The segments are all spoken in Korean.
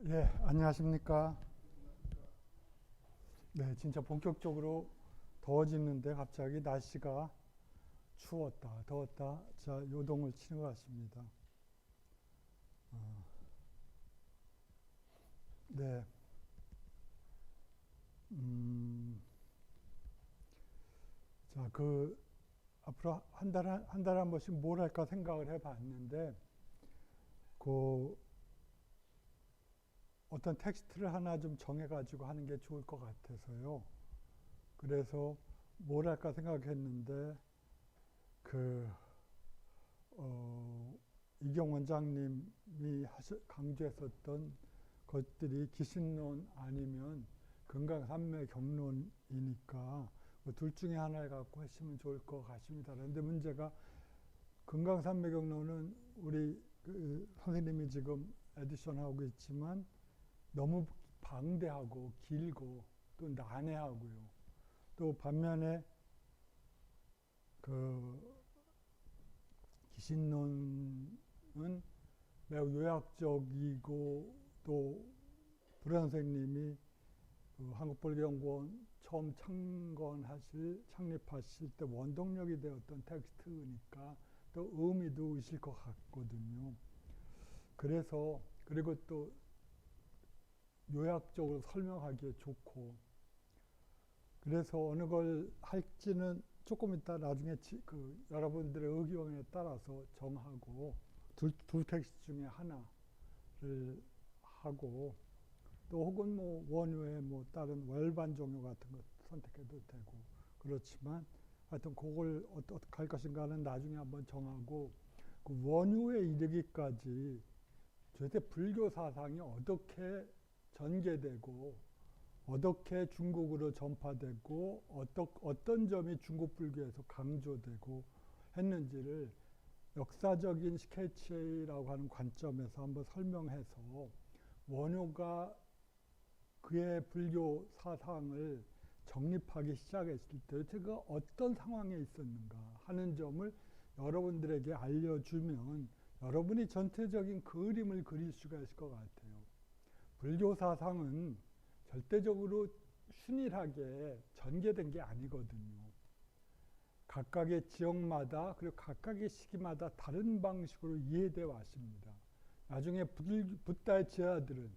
예, 안녕하십니까. 네, 진짜 본격적으로 더워지는데 갑자기 날씨가 추웠다, 더웠다. 자, 요동을 치는 것 같습니다. 네, 음, 자, 앞으로 한 달에 한 번씩 뭘 할까 생각을 해 봤는데, 그, 어떤 텍스트를 하나 좀 정해가지고 하는 게 좋을 것 같아서요. 그래서 뭘 할까 생각했는데, 그, 어, 이경 원장님이 강조했었던 것들이 기신론 아니면 건강산맥 경론이니까 그둘 중에 하나를 갖고 하시면 좋을 것 같습니다. 그런데 문제가 건강산맥 경론은 우리 선생님이 지금 에디션하고 있지만 너무 방대하고 길고 또 난해하고요. 또 반면에 그 기신론은 매우 요약적이고 또 불화 선생님이 한국불교연구원 처음 창립하실 때 원동력이 되었던 텍스트니까 또 의미도 있을 것 같거든요. 그래서 그리고 또 요약적으로 설명하기에 좋고 그래서 어느 걸 할지는 조금 이따 나중에 여러분들의 의견에 따라서 정하고 두 텍스트 중에 하나를 하고 또 혹은 뭐 원효의 뭐 다른 월반 종류 같은 것 선택해도 되고 그렇지만 하여튼 그걸 어떻게 할 것인가는 나중에 한번 정하고 그 원효에 이르기까지 도대체 불교 사상이 어떻게 전개되고 어떻게 중국으로 전파되고 어떤 점이 중국 불교에서 강조되고 했는지를 역사적인 스케치라고 하는 관점에서 한번 설명해서 원효가 그의 불교 사상을 정립하기 시작했을 때 제가 어떤 상황에 있었는가 하는 점을 여러분들에게 알려주면 여러분이 전체적인 그림을 그릴 수가 있을 것 같아요. 불교 사상은 절대적으로 순일하게 전개된 게 아니거든요. 각각의 지역마다 그리고 각각의 시기마다 다른 방식으로 이해되어 왔습니다. 나중에 붓다의 제자들은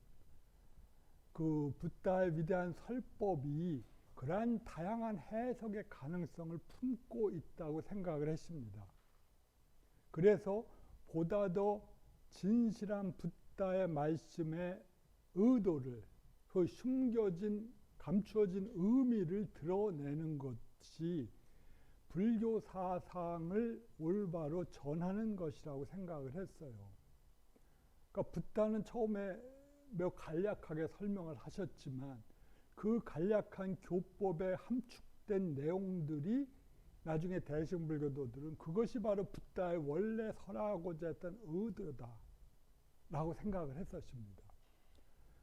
그 붓다의 위대한 설법이 그러한 다양한 해석의 가능성을 품고 있다고 생각을 했습니다. 그래서 보다 더 진실한 붓다의 말씀의 의도를 그 숨겨진 감추어진 의미를 드러내는 것이 불교 사상을 올바로 전하는 것이라고 생각을 했어요. 그러니까 붓다는 처음에 매우 간략하게 설명을 하셨지만 그 간략한 교법에 함축된 내용들이 나중에 대승불교도들은 그것이 바로 붓다의 원래 설하고자 했던 의도다라고 생각을 했었습니다.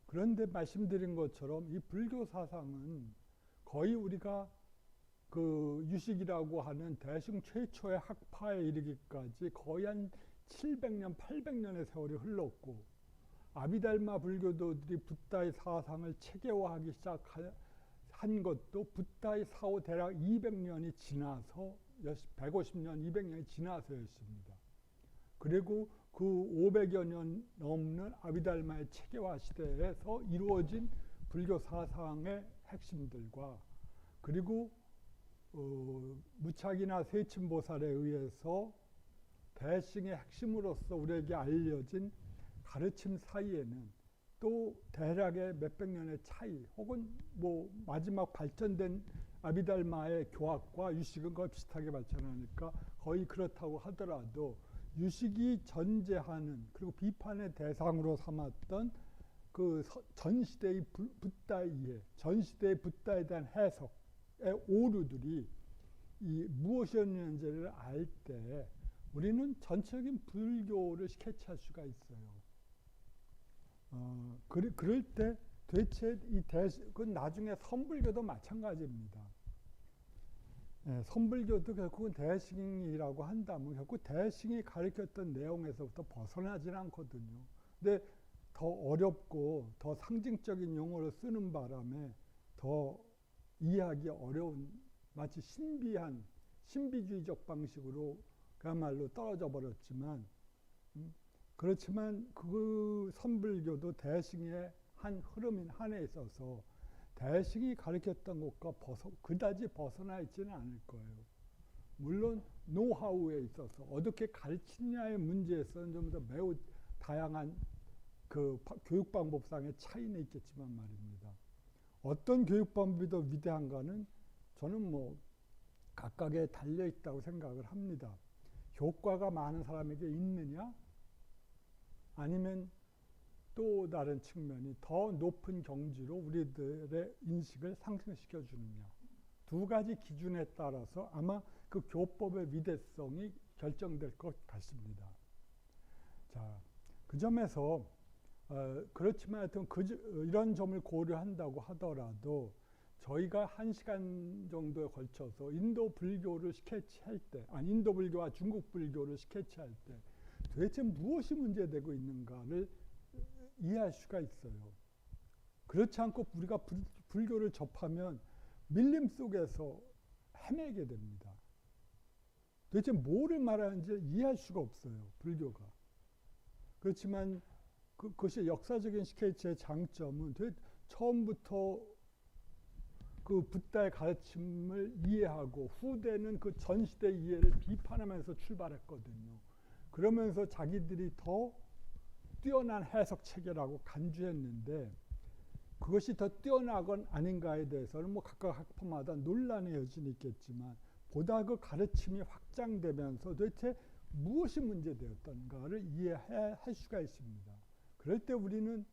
그런데 말씀드린 것처럼 이 불교 사상은 거의 우리가 그 유식이라고 하는 대승 최초의 학파에 이르기까지 거의 한 700년, 800년의 세월이 흘렀고 아비달마 불교도들이 붓다의 사상을 체계화하기 시작한 것도 붓다의 사후 대략 200년이 지나서 150년, 200년이 지나서였습니다. 그리고 그 500여 년 넘는 아비달마의 체계화 시대에서 이루어진 불교 사상의 핵심들과 그리고 무착이나 세침보살에 의해서 대승의 핵심으로서 우리에게 알려진 가르침 사이에는 또 대략의 몇백 년의 차이 혹은 뭐 마지막 발전된 아비달마의 교학과 유식은 거의 비슷하게 발전하니까 거의 그렇다고 하더라도 유식이 전제하는 그리고 비판의 대상으로 삼았던 그 전 시대의 붓다의 이해, 전 시대의 붓다에 대한 해석의 오류들이 이 무엇이었는지를 알 때 우리는 전체적인 불교를 스케치할 수가 있어요. 그럴 때 도대체 그건 나중에 선불교도 마찬가지입니다. 예, 선불교도 결국은 대승이라고 한다면 결국 대승이 가르쳤던 내용에서부터 벗어나질 않거든요. 근데 더 어렵고 더 상징적인 용어를 쓰는 바람에 더 이해하기 어려운 마치 신비주의적 방식으로 그야말로 떨어져 버렸지만 그렇지만 그 선불교도 대승의 한 흐름인 한에 있어서 대승이 가르쳤던 것과 그다지 벗어나 있지는 않을 거예요. 물론 노하우에 있어서 어떻게 가르치냐의 문제에서는 좀 더 매우 다양한 그 교육 방법상의 차이는 있겠지만 말입니다. 어떤 교육 방법이 더 위대한가는 저는 뭐 각각에 달려 있다고 생각을 합니다. 효과가 많은 사람에게 있느냐? 아니면 또 다른 측면이 더 높은 경지로 우리들의 인식을 상승시켜 주느냐. 두 가지 기준에 따라서 아마 그 교법의 위대성이 결정될 것 같습니다. 자, 그 점에서 그렇지만 하여튼 이런 점을 고려한다고 하더라도 저희가 1시간 정도에 걸쳐서 인도 불교를 스케치할 때, 인도 불교와 중국 불교를 스케치할 때 도대체 무엇이 문제되고 있는가를 이해할 수가 있어요. 그렇지 않고 우리가 불교를 접하면 밀림 속에서 헤매게 됩니다. 도대체 뭐를 말하는지 이해할 수가 없어요. 불교가. 그렇지만 그것이 역사적인 스케치의 장점은 처음부터 그 붓다의 가르침을 이해하고 후대는 그 전시대 이해를 비판하면서 출발했거든요. 그러면서 자기들이 더 뛰어난 해석 체계라고 간주했는데 그것이 더 뛰어나건 아닌가에 대해서는 뭐 각각 학파마다 논란의 여지는 있겠지만 보다 그 가르침이 확장되면서 도대체 무엇이 문제되었던가를 이해할 수가 있습니다. 그럴 때 우리는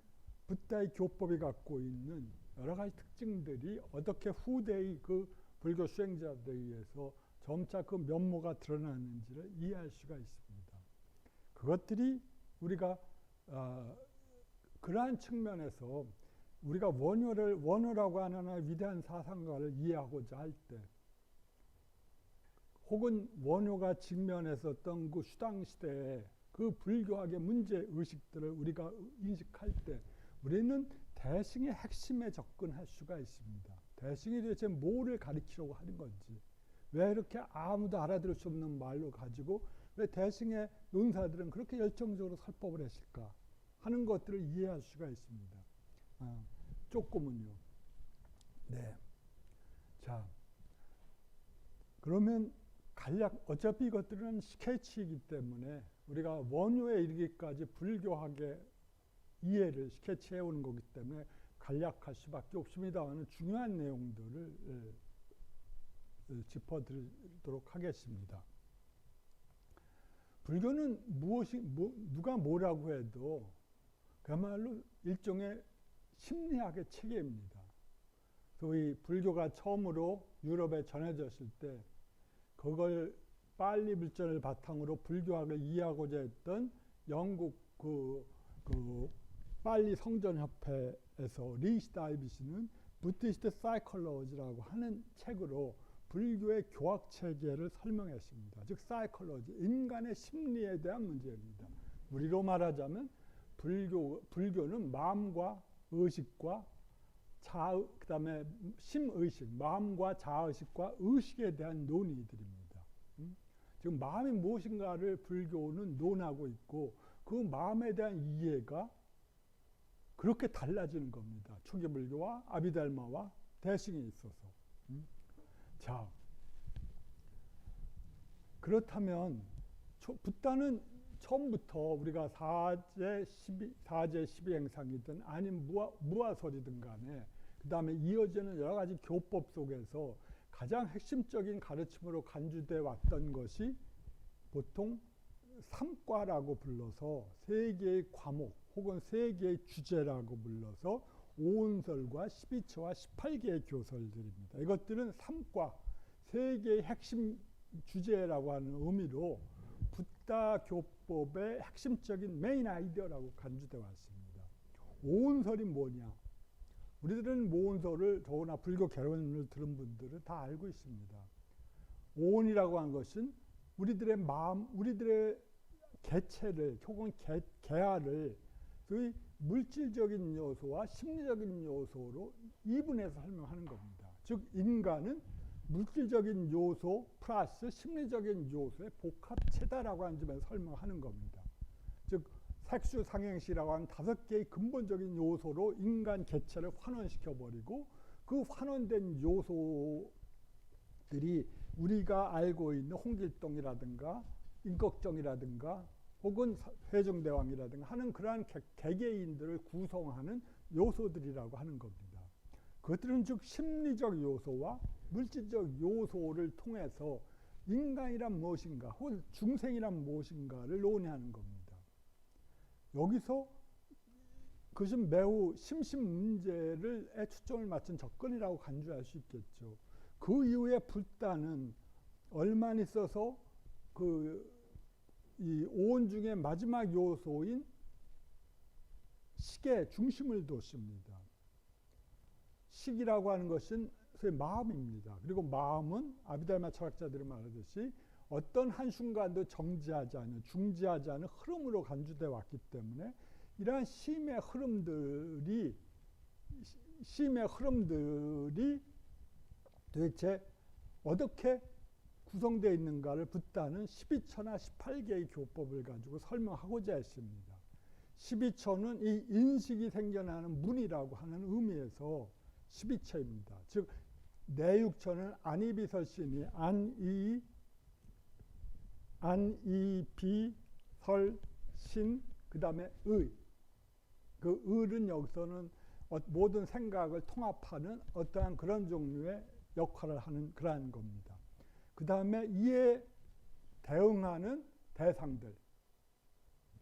붓다의 교법이 갖고 있는 여러 가지 특징들이 어떻게 후대의 그 불교 수행자들에 의해서 점차 그 면모가 드러나는지를 이해할 수가 있습니다. 그것들이 우리가 그러한 측면에서 우리가 원효라고 하는 하나의 위대한 사상가를 이해하고자 할 때 혹은 원효가 직면했었던 그 수당시대의 그 불교학의 문제의식들을 우리가 인식할 때 우리는 대승의 핵심에 접근할 수가 있습니다. 대승이 도대체 뭐를 가리키려고 하는 건지, 왜 이렇게 아무도 알아들을 수 없는 말로 가지고 왜 대승의 논사들은 그렇게 열정적으로 설법을 했을까 하는 것들을 이해할 수가 있습니다. 조금은요. 네. 자, 그러면 간략 어차피 이것들은 스케치이기 때문에 우리가 원효에 이르기까지 불교학의 이해를 스케치해 오는 거기 때문에 간략할 수밖에 없습니다만 중요한 내용들을 짚어드리도록 하겠습니다. 불교는 누가 뭐라고 해도 그야말로 일종의 심리학의 체계입니다. 소위 불교가 처음으로 유럽에 전해졌을 때 그걸 빨리 불전을 바탕으로 불교학을 이해하고자 했던 영국 그 빨리 성전협회에서 리시 다이비스는 부디스트 사이콜로지라고 하는 책으로 불교의 교학 체계를 설명했습니다. 즉 사이콜로지, 인간의 심리에 대한 문제입니다. 우리로 말하자면 불교는 마음과 의식과 그다음에 심의식, 마음과 자의식과 의식에 대한 논의들입니다. 지금 마음이 무엇인가를 불교는 논하고 있고 그 마음에 대한 이해가 그렇게 달라지는 겁니다. 초기 불교와 아비달마와 대승에 있어서. 자, 그렇다면 붓다는 처음부터 우리가 사제 12행상이든 아니면 무아설이든 간에 그 다음에 이어지는 여러 가지 교법 속에서 가장 핵심적인 가르침으로 간주되어 왔던 것이 보통 삼과라고 불러서 세 개의 과목 혹은 세 개의 주제라고 불러서 오은설과 12처와 18개의 교설들입니다. 이것들은 삼과 세 개의 핵심 주제라고 하는 의미로 붓다 교법의 핵심적인 메인 아이디어라고 간주되어 왔습니다. 오은설이 뭐냐? 우리들은 모은설을 더구나 불교 개론을 들은 분들은 다 알고 있습니다. 오은이라고 하는 것은 우리들의 마음, 우리들의 개체를 혹은 개화를 소위 물질적인 요소와 심리적인 요소로 이분해서 설명하는 겁니다. 즉 인간은 물질적인 요소 플러스 심리적인 요소의 복합체다라고 하는 점에서 설명하는 겁니다. 즉 색수상행시라고 하는 5개의 근본적인 요소로 인간 개체를 환원시켜버리고 그 환원된 요소들이 우리가 알고 있는 홍길동이라든가 임꺽정이라든가 혹은 회중대왕이라든가 하는 그러한 개개인들을 구성하는 요소들이라고 하는 겁니다. 그것들은 즉 심리적 요소와 물질적 요소를 통해서 인간이란 무엇인가 혹은 중생이란 무엇인가를 논의하는 겁니다. 여기서 그것은 매우 심신 문제에 초점을 맞춘 접근이라고 간주할 수 있겠죠. 그 이후에 불단은 얼마나 있어서 이 오온 중에 마지막 요소인 식의 중심을 뒀습니다. 식이라고 하는 것은 소위 마음입니다. 그리고 마음은 아비달마 철학자들이 말하듯이 어떤 한순간도 정지하지 않은, 중지하지 않은 흐름으로 간주되어 왔기 때문에 이러한 심의 흐름들이 도대체 어떻게 구성되어 있는가를 붓다는 12처나 18개의 교법을 가지고 설명하고자 했습니다. 12처는 이 인식이 생겨나는 문이라고 하는 의미에서 12처입니다. 즉 내육처는 안이비설신이 안이비설신 그 다음에 의. 그 의는 여기서는 모든 생각을 통합하는 어떠한 그런 종류의 역할을 하는 그러한 겁니다. 그 다음에 이에 대응하는 대상들.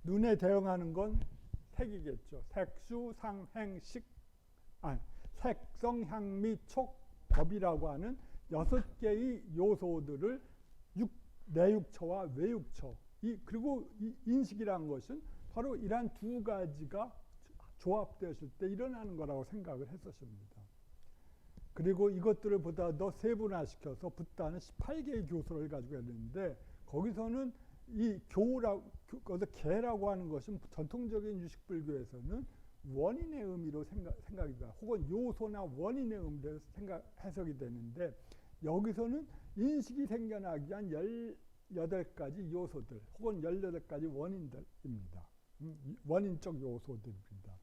눈에 대응하는 건 색이겠죠. 색수, 상, 행, 식, 색성, 향미, 촉, 법이라고 하는 6개의 요소들을 내육처와 외육처, 그리고 이 인식이라는 것은 바로 이러한 두 가지가 조합되었을 때 일어나는 거라고 생각을 했었습니다. 그리고 이것들을 보다 더 세분화시켜서 붓다는 18개의 교소를 가지고 있는데 거기서는 이 개라고 하는 것은 전통적인 유식불교에서는 원인의 의미로 생각이 돼요. 혹은 요소나 원인의 의미로 해석이 되는데 여기서는 인식이 생겨나기 위한 18가지 요소들 혹은 18가지 원인들입니다. 원인적 요소들입니다.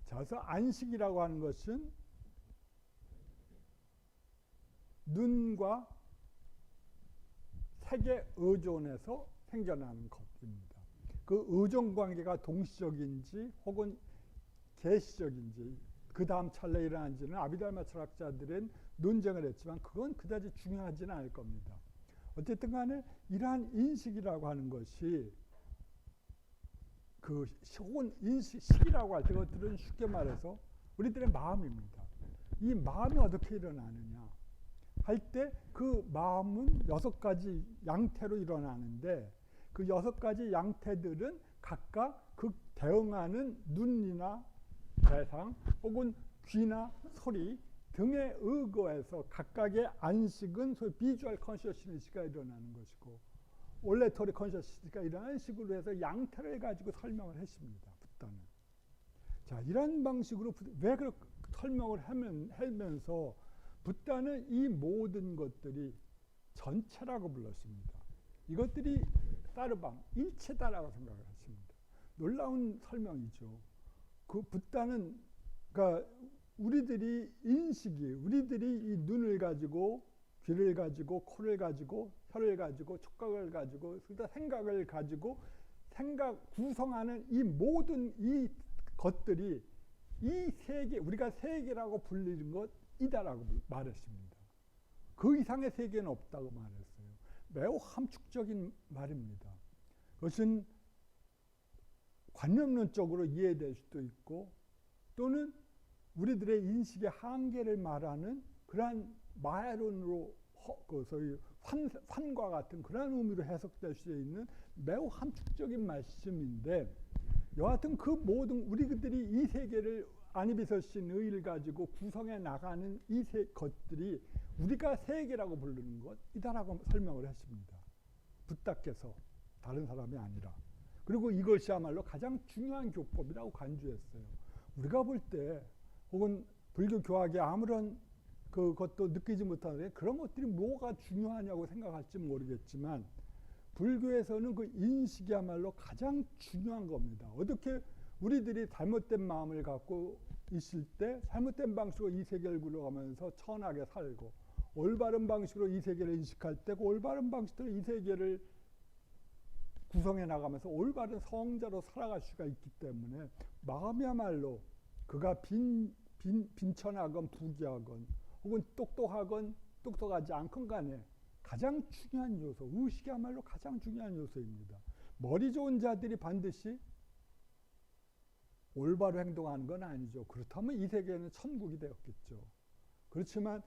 자, 그래서 안식이라고 하는 것은 눈과 색의 의존에서 생겨나는 것입니다. 그 의존 관계가 동시적인지 혹은 개시적인지 그 다음 찰나에 일어난지는 아비달마 철학자들은 논쟁을 했지만 그건 그다지 중요하지는 않을 겁니다. 어쨌든 간에 이러한 인식이라고 하는 것이 혹은 식이라고 할 때 그것들은 쉽게 말해서 우리들의 마음입니다. 이 마음이 어떻게 일어나느냐 할 때 그 마음은 6가지 양태로 일어나는데 그 6가지 양태들은 각각 그 대응하는 눈이나 대상 혹은 귀나 소리 등에 의거해서 각각의 안식은 소위 비주얼 컨셔스니스가 일어나는 것이고 올레터리 컨셔스니스가 일어나는 식으로 해서 양태를 가지고 설명을 했습니다. 붓다는. 자, 이런 방식으로 왜 그렇게 설명을 하면서 붓다는 이 모든 것들이 전체라고 불렀습니다. 이것들이 사르방, 일체다라고 생각을 했습니다. 놀라운 설명이죠. 그 붓다는 그러니까 우리들이 이 눈을 가지고 귀를 가지고 코를 가지고 혀를 가지고 촉각을 가지고 생각을 가지고 구성하는 이 모든 이 것들이 이 세계 우리가 세계라고 불리는 것이다라고 말했습니다. 그 이상의 세계는 없다고 말했어요. 매우 함축적인 말입니다. 그것은 관념론적으로 이해될 수도 있고 또는 우리들의 인식의 한계를 말하는 그러한 마야론으로 소위 환과 같은 그런 의미로 해석될 수 있는 매우 함축적인 말씀인데 여하튼 그 모든 우리들이 이 세계를 안이비설신 의의를 가지고 구성해 나가는 이 것들이 우리가 세계라고 부르는 것이다라고 설명을 했습니다. 붓다께서 다른 사람이 아니라 그리고 이것이야말로 가장 중요한 교법이라고 간주했어요. 우리가 볼 때 혹은 불교 교학에 아무런 그것도 느끼지 못하는데 그런 것들이 뭐가 중요하냐고 생각할지 모르겠지만 불교에서는 그 인식이야말로 가장 중요한 겁니다. 어떻게 우리들이 잘못된 마음을 갖고 있을 때 잘못된 방식으로 이 세계를 굴러가면서 천하게 살고 올바른 방식으로 이 세계를 인식할 때 그 올바른 방식으로 이 세계를 구성해 나가면서 올바른 성자로 살아갈 수가 있기 때문에 마음이야말로 그가 빈천하건 부귀하건 혹은 똑똑하건 똑똑하지 않건 간에 가장 중요한 요소, 의식이야말로 가장 중요한 요소입니다. 머리 좋은 자들이 반드시 올바로 행동하는 건 아니죠. 그렇다면 이 세계는 천국이 되었겠죠. 그렇지만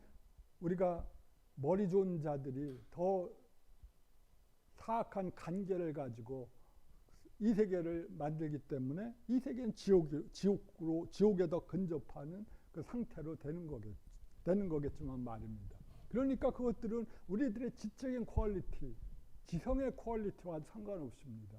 우리가 머리 좋은 자들이 더 사악한 관계를 가지고 이 세계를 만들기 때문에 이 세계는 지옥에 더 근접하는 그 상태로 되는 거겠지만 말입니다. 그러니까 그것들은 우리들의 지적인 퀄리티, 지성의 퀄리티와 상관없습니다.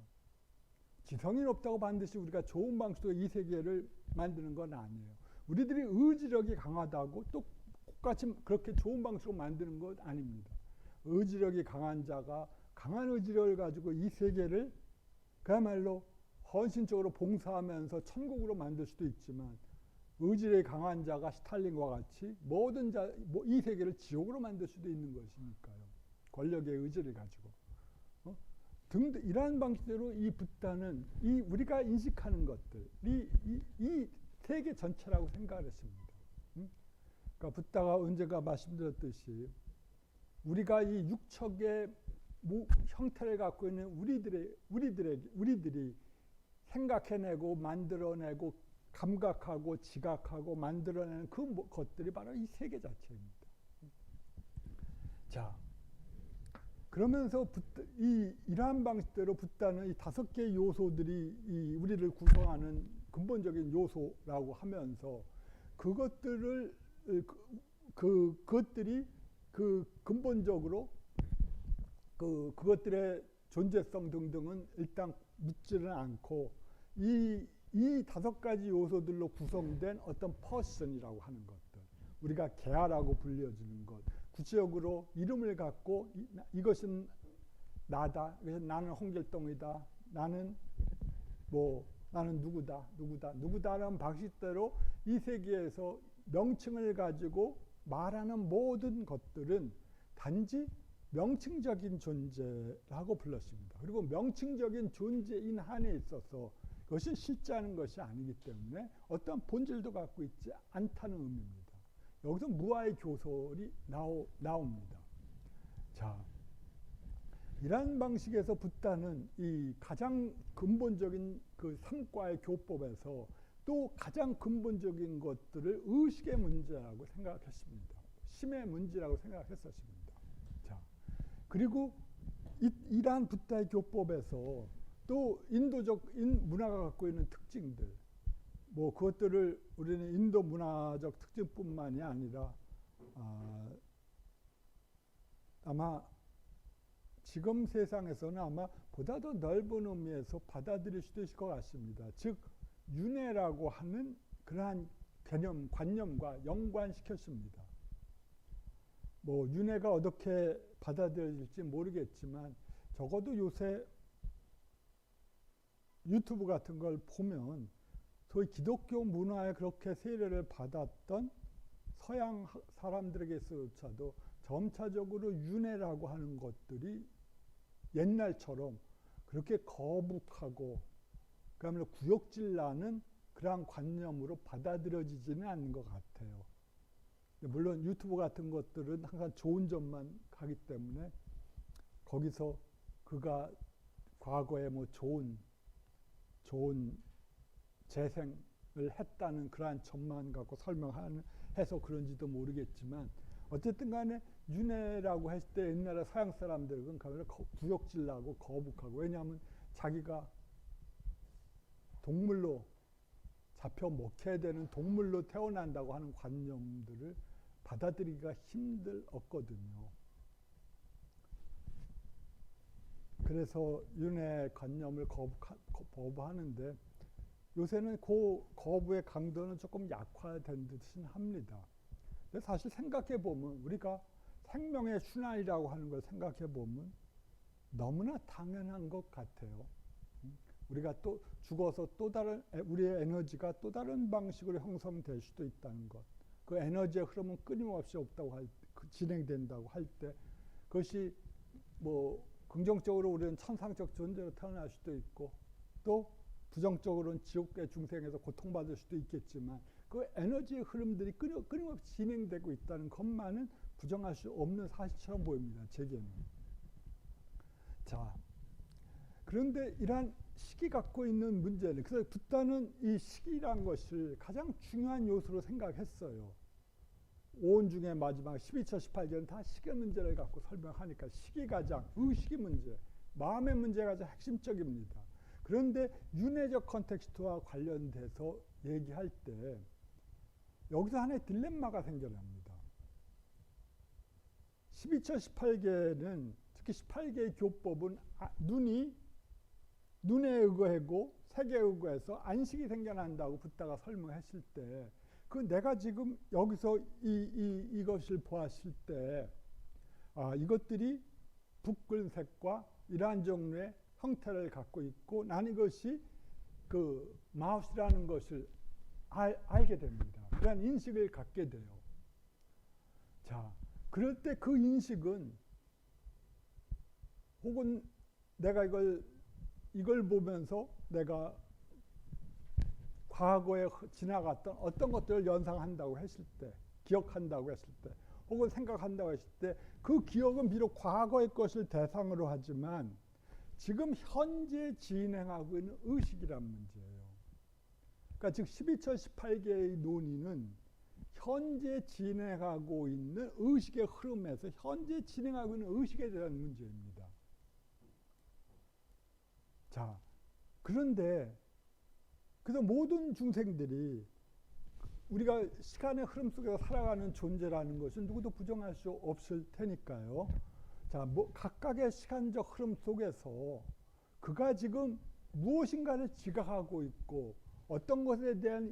지성이 높다고 반드시 우리가 좋은 방식으로 이 세계를 만드는 건 아니에요. 우리들이 의지력이 강하다고 또 똑같이 그렇게 좋은 방식으로 만드는 것 아닙니다. 의지력이 강한 자가 강한 의지력을 가지고 이 세계를 그야말로 헌신적으로 봉사하면서 천국으로 만들 수도 있지만 의지력이 강한 자가 스탈린과 같이 모든 이 세계를 지옥으로 만들 수도 있는 것이니까요. 권력의 의지를 가지고. 등등 이러한 방식대로 이 붓다는 이 우리가 인식하는 것들, 이 세계 전체라고 생각을 했습니다. 그러니까 붓다가 언젠가 말씀드렸듯이 우리가 이 육척의 형태를 갖고 있는 우리들이 생각해내고 만들어내고 감각하고 지각하고 만들어내는 그 것들이 바로 이 세계 자체입니다. 자, 그러면서 이러한 방식대로 붓다는 이 5개의 요소들이 우리를 구성하는 근본적인 요소라고 하면서 그것들이 근본적으로 그것들의 존재성 등등은 일단 묻지는 않고 이 5가지 요소들로 구성된 어떤 퍼슨이라고 하는 것들, 우리가 개아라고 불려지는 것, 구체적으로 이름을 갖고 이것은 나다, 나는 홍길동이다, 나는 누구다라는 방식대로 이 세계에서 명칭을 가지고 말하는 모든 것들은 단지 명칭적인 존재라고 불렀습니다. 그리고 명칭적인 존재인 한에 있어서 그것이 실제하는 것이 아니기 때문에 어떤 본질도 갖고 있지 않다는 의미입니다. 여기서 무아의 교설이 나옵니다. 자, 이러한 방식에서 붓다는 이 가장 근본적인 그 삼과의 교법에서 또 가장 근본적인 것들을 의식의 문제라고 생각했습니다. 심의 문제라고 생각했었습니다. 그리고 이러한 붓다의 교법에서 또 인도적 문화가 갖고 있는 특징들, 그것들을 우리는 인도 문화적 특징뿐만이 아니라 아마 지금 세상에서는 아마 보다 더 넓은 의미에서 받아들일 수도 있을 것 같습니다. 즉 윤회라고 하는 그러한 개념, 관념과 연관시켰습니다. 윤회가 어떻게 받아들여질지 모르겠지만 적어도 요새 유튜브 같은 걸 보면 소위 기독교 문화에 그렇게 세례를 받았던 서양 사람들에게서조차도 점차적으로 윤회라고 하는 것들이 옛날처럼 그렇게 거북하고 그야말로 구역질 나는 그러한 관념으로 받아들여지지는 않는 것 같아요. 물론 유튜브 같은 것들은 항상 좋은 점만 가기 때문에 거기서 그가 과거에 좋은 재생을 했다는 그러한 점만 갖고 설명해서 그런지도 모르겠지만 어쨌든 간에 윤회라고 했을 때 옛날에 서양 사람들은 구역질 나고 거북하고, 왜냐하면 자기가 동물로 잡혀 먹혀야 되는 동물로 태어난다고 하는 관념들을 받아들이기가 힘들었거든요. 그래서 윤회관념을 거부하는데 요새는 그 거부의 강도는 조금 약화된 듯은 합니다. 근데 사실 생각해 보면 우리가 생명의 순환이라고 하는 걸 생각해 보면 너무나 당연한 것 같아요. 우리가 또 죽어서 또 다른 우리의 에너지가 또 다른 방식으로 형성될 수도 있다는 것. 그 에너지의 흐름은 끊임없이 없다고 진행된다고 할 때 그것이 뭐 긍정적으로 우리는 천상적 존재로 태어날 수도 있고 또 부정적으로는 지옥의 중생에서 고통받을 수도 있겠지만 그 에너지의 흐름들이 끊임없이 진행되고 있다는 것만은 부정할 수 없는 사실처럼 보입니다. 제게는. 자, 그런데 이러한 식이 갖고 있는 문제는 그래서 붓다는 이 식이란 것을 가장 중요한 요소로 생각했어요. 오온 중에 마지막 12처 18개는 다 식의 문제를 갖고 설명하니까 식이 가장 의식의 문제, 마음의 문제가 가장 핵심적입니다. 그런데 윤회적 컨텍스트와 관련돼서 얘기할 때 여기서 하나의 딜레마가 생겨납니다. 12처 18개는 특히 18개의 교법은 눈에 의거하고 색에 의거해서 안식이 생겨난다고 붓다가 설명했을 때 그 내가 지금 여기서 이것을 보았을 때 이것들이 붉은색과 이러한 종류의 형태를 갖고 있고 나는 이것이 그 마우스라는 것을 알게 됩니다. 그런 인식을 갖게 돼요. 자, 그럴 때 그 인식은 혹은 내가 이걸 보면서 내가 과거에 지나갔던 어떤 것들을 연상한다고 했을 때, 기억한다고 했을 때, 혹은 생각한다고 했을 때 그 기억은 비록 과거의 것을 대상으로 하지만 지금 현재 진행하고 있는 의식이란 문제예요. 그러니까 즉 12처 18개의 논의는 현재 진행하고 있는 의식의 흐름에서 현재 진행하고 있는 의식에 대한 문제입니다. 자, 그런데 그래서 모든 중생들이 우리가 시간의 흐름 속에서 살아가는 존재라는 것은 누구도 부정할 수 없을 테니까요. 자, 각각의 시간적 흐름 속에서 그가 지금 무엇인가를 지각하고 있고 어떤 것에 대한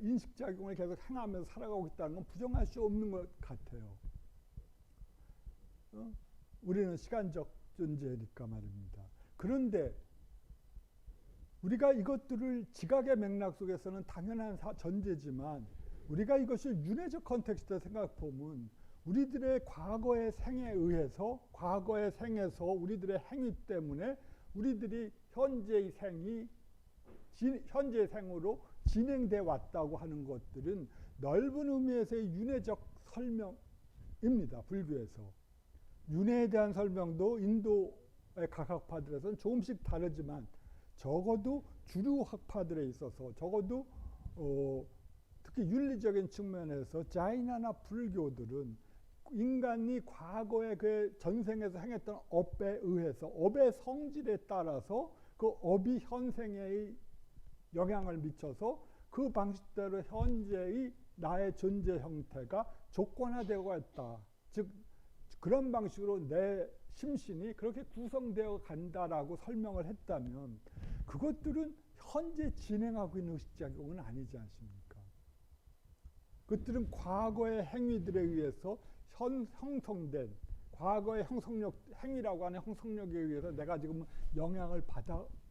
인식작용을 계속 행하면서 살아가고 있다는 건 부정할 수 없는 것 같아요. 우리는 시간적 존재니까 말입니다. 그런데 우리가 이것들을 지각의 맥락 속에서는 당연한 전제지만 우리가 이것을 윤회적 컨텍스트에 생각해보면 우리들의 과거의 생에 의해서 과거의 생에서 우리들의 행위 때문에 우리들이 현재의 생으로 진행돼 왔다고 하는 것들은 넓은 의미에서의 윤회적 설명입니다. 불교에서. 윤회에 대한 설명도 인도의 각 학파들에서는 조금씩 다르지만 적어도 주류 학파들에 있어서 적어도 특히 윤리적인 측면에서 자이나나 불교들은 인간이 과거에 그 전생에서 행했던 업에 의해서 업의 성질에 따라서 그 업이 현생에 영향을 미쳐서 그 방식대로 현재의 나의 존재 형태가 조건화되어 있다. 즉 그런 방식으로 내 심신이 그렇게 구성되어 간다라고 설명을 했다면 그것들은 현재 진행하고 있는 의식작용은 아니지 않습니까? 그것들은 과거의 행위들에 의해서 형성된 과거의 행위라고 하는 형성력에 의해서 내가 지금 영향을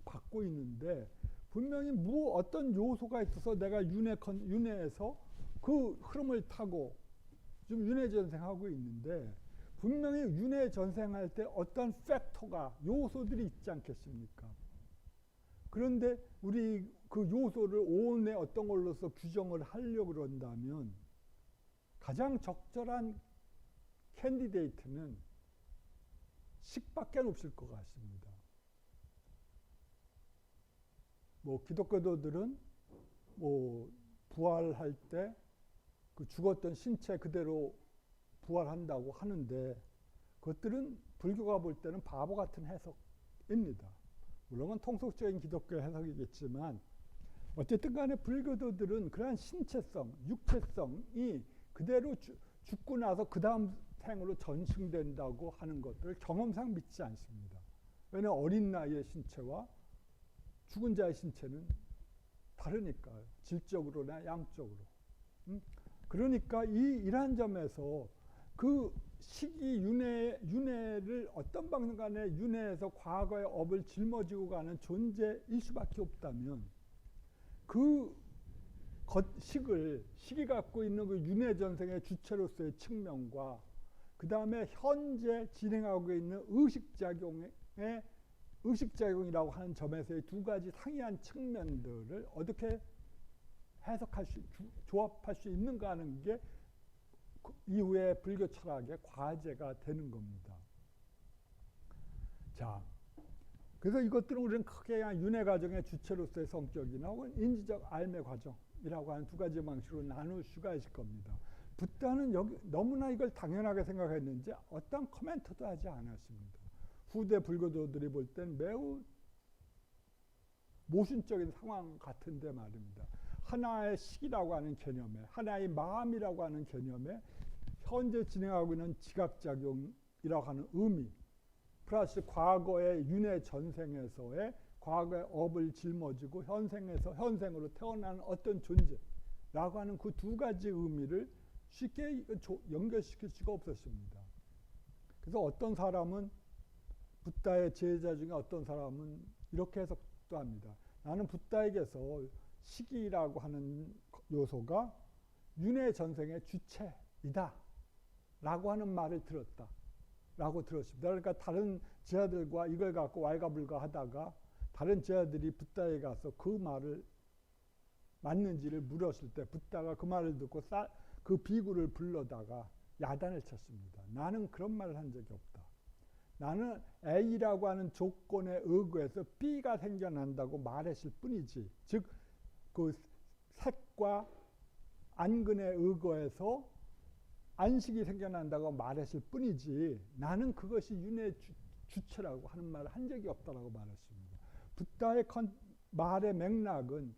받고 있는데 분명히 어떤 요소가 있어서 내가 윤회에서 그 흐름을 타고 좀 윤회 전생하고 있는데 분명히 윤회 전생할 때 어떤 팩터가 요소들이 있지 않겠습니까? 그런데 우리 그 요소를 오온의 어떤 걸로서 규정을 하려고 그런다면 가장 적절한 캔디데이트는 식밖에 없을 것 같습니다. 기독교도들은 부활할 때 그 죽었던 신체 그대로 부활한다고 하는데 그것들은 불교가 볼 때는 바보 같은 해석입니다. 물론 통속적인 기독교 해석이겠지만 어쨌든 간에 불교도들은 그러한 신체성, 육체성이 그대로 죽고 나서 그 다음 생으로 전승된다고 하는 것들을 경험상 믿지 않습니다. 왜냐하면 어린 나이의 신체와 죽은 자의 신체는 다르니까요. 질적으로나 양적으로. 그러니까 이러한 점에서 그 시기 윤회를 어떤 방식간에 윤회에서 과거의 업을 짊어지고 가는 존재일 수밖에 없다면 그 시기 갖고 있는 그 윤회 전생의 주체로서의 측면과 그 다음에 현재 진행하고 있는 의식작용이라고 하는 점에서의 두 가지 상이한 측면들을 어떻게 조합할 수 있는가 하는 게 이후에 불교 철학의 과제가 되는 겁니다. 자, 그래서 이것들은 우리는 크게 윤회 과정의 주체로서의 성격이나 혹은 인지적 알매 과정이라고 하는 두 가지 방식으로 나눌 수가 있을 겁니다. 붓다는 여기 너무나 이걸 당연하게 생각했는지 어떤 코멘트도 하지 않았습니다. 후대 불교도들이 볼 땐 매우 모순적인 상황 같은데 말입니다. 하나의 시기라고 하는 개념에, 하나의 마음이라고 하는 개념에 현재 진행하고 있는 지각작용이라고 하는 의미 플러스 과거의 윤회 전생에서의 과거의 업을 짊어지고 현생으로 태어나는 어떤 존재라고 하는 그 두 가지 의미를 쉽게 연결시킬 수가 없었습니다. 그래서 어떤 사람은 붓다의 제자 중에 어떤 사람은 이렇게 해석도 합니다. 나는 붓다에게서 시기라고 하는 요소가 윤회 전생의 주체이다 라고 하는 말을 들었다 라고 들었습니다. 그러니까 다른 제자들과 이걸 갖고 왈가불가 하다가 다른 제자들이 붓다에 가서 그 말을 맞는지를 물었을 때 붓다가 그 말을 듣고 그 비구를 불러다가 야단을 쳤습니다. 나는 그런 말을 한 적이 없다. 나는 A라고 하는 조건에 의거해서 B가 생겨난다고 말했을 뿐이지. 즉 그 색과 안근에 의거해서 안식이 생겨난다고 말했을 뿐이지 나는 그것이 윤회의 주체라고 하는 말을 한 적이 없다라고 말했습니다. 붓다의 말의 맥락은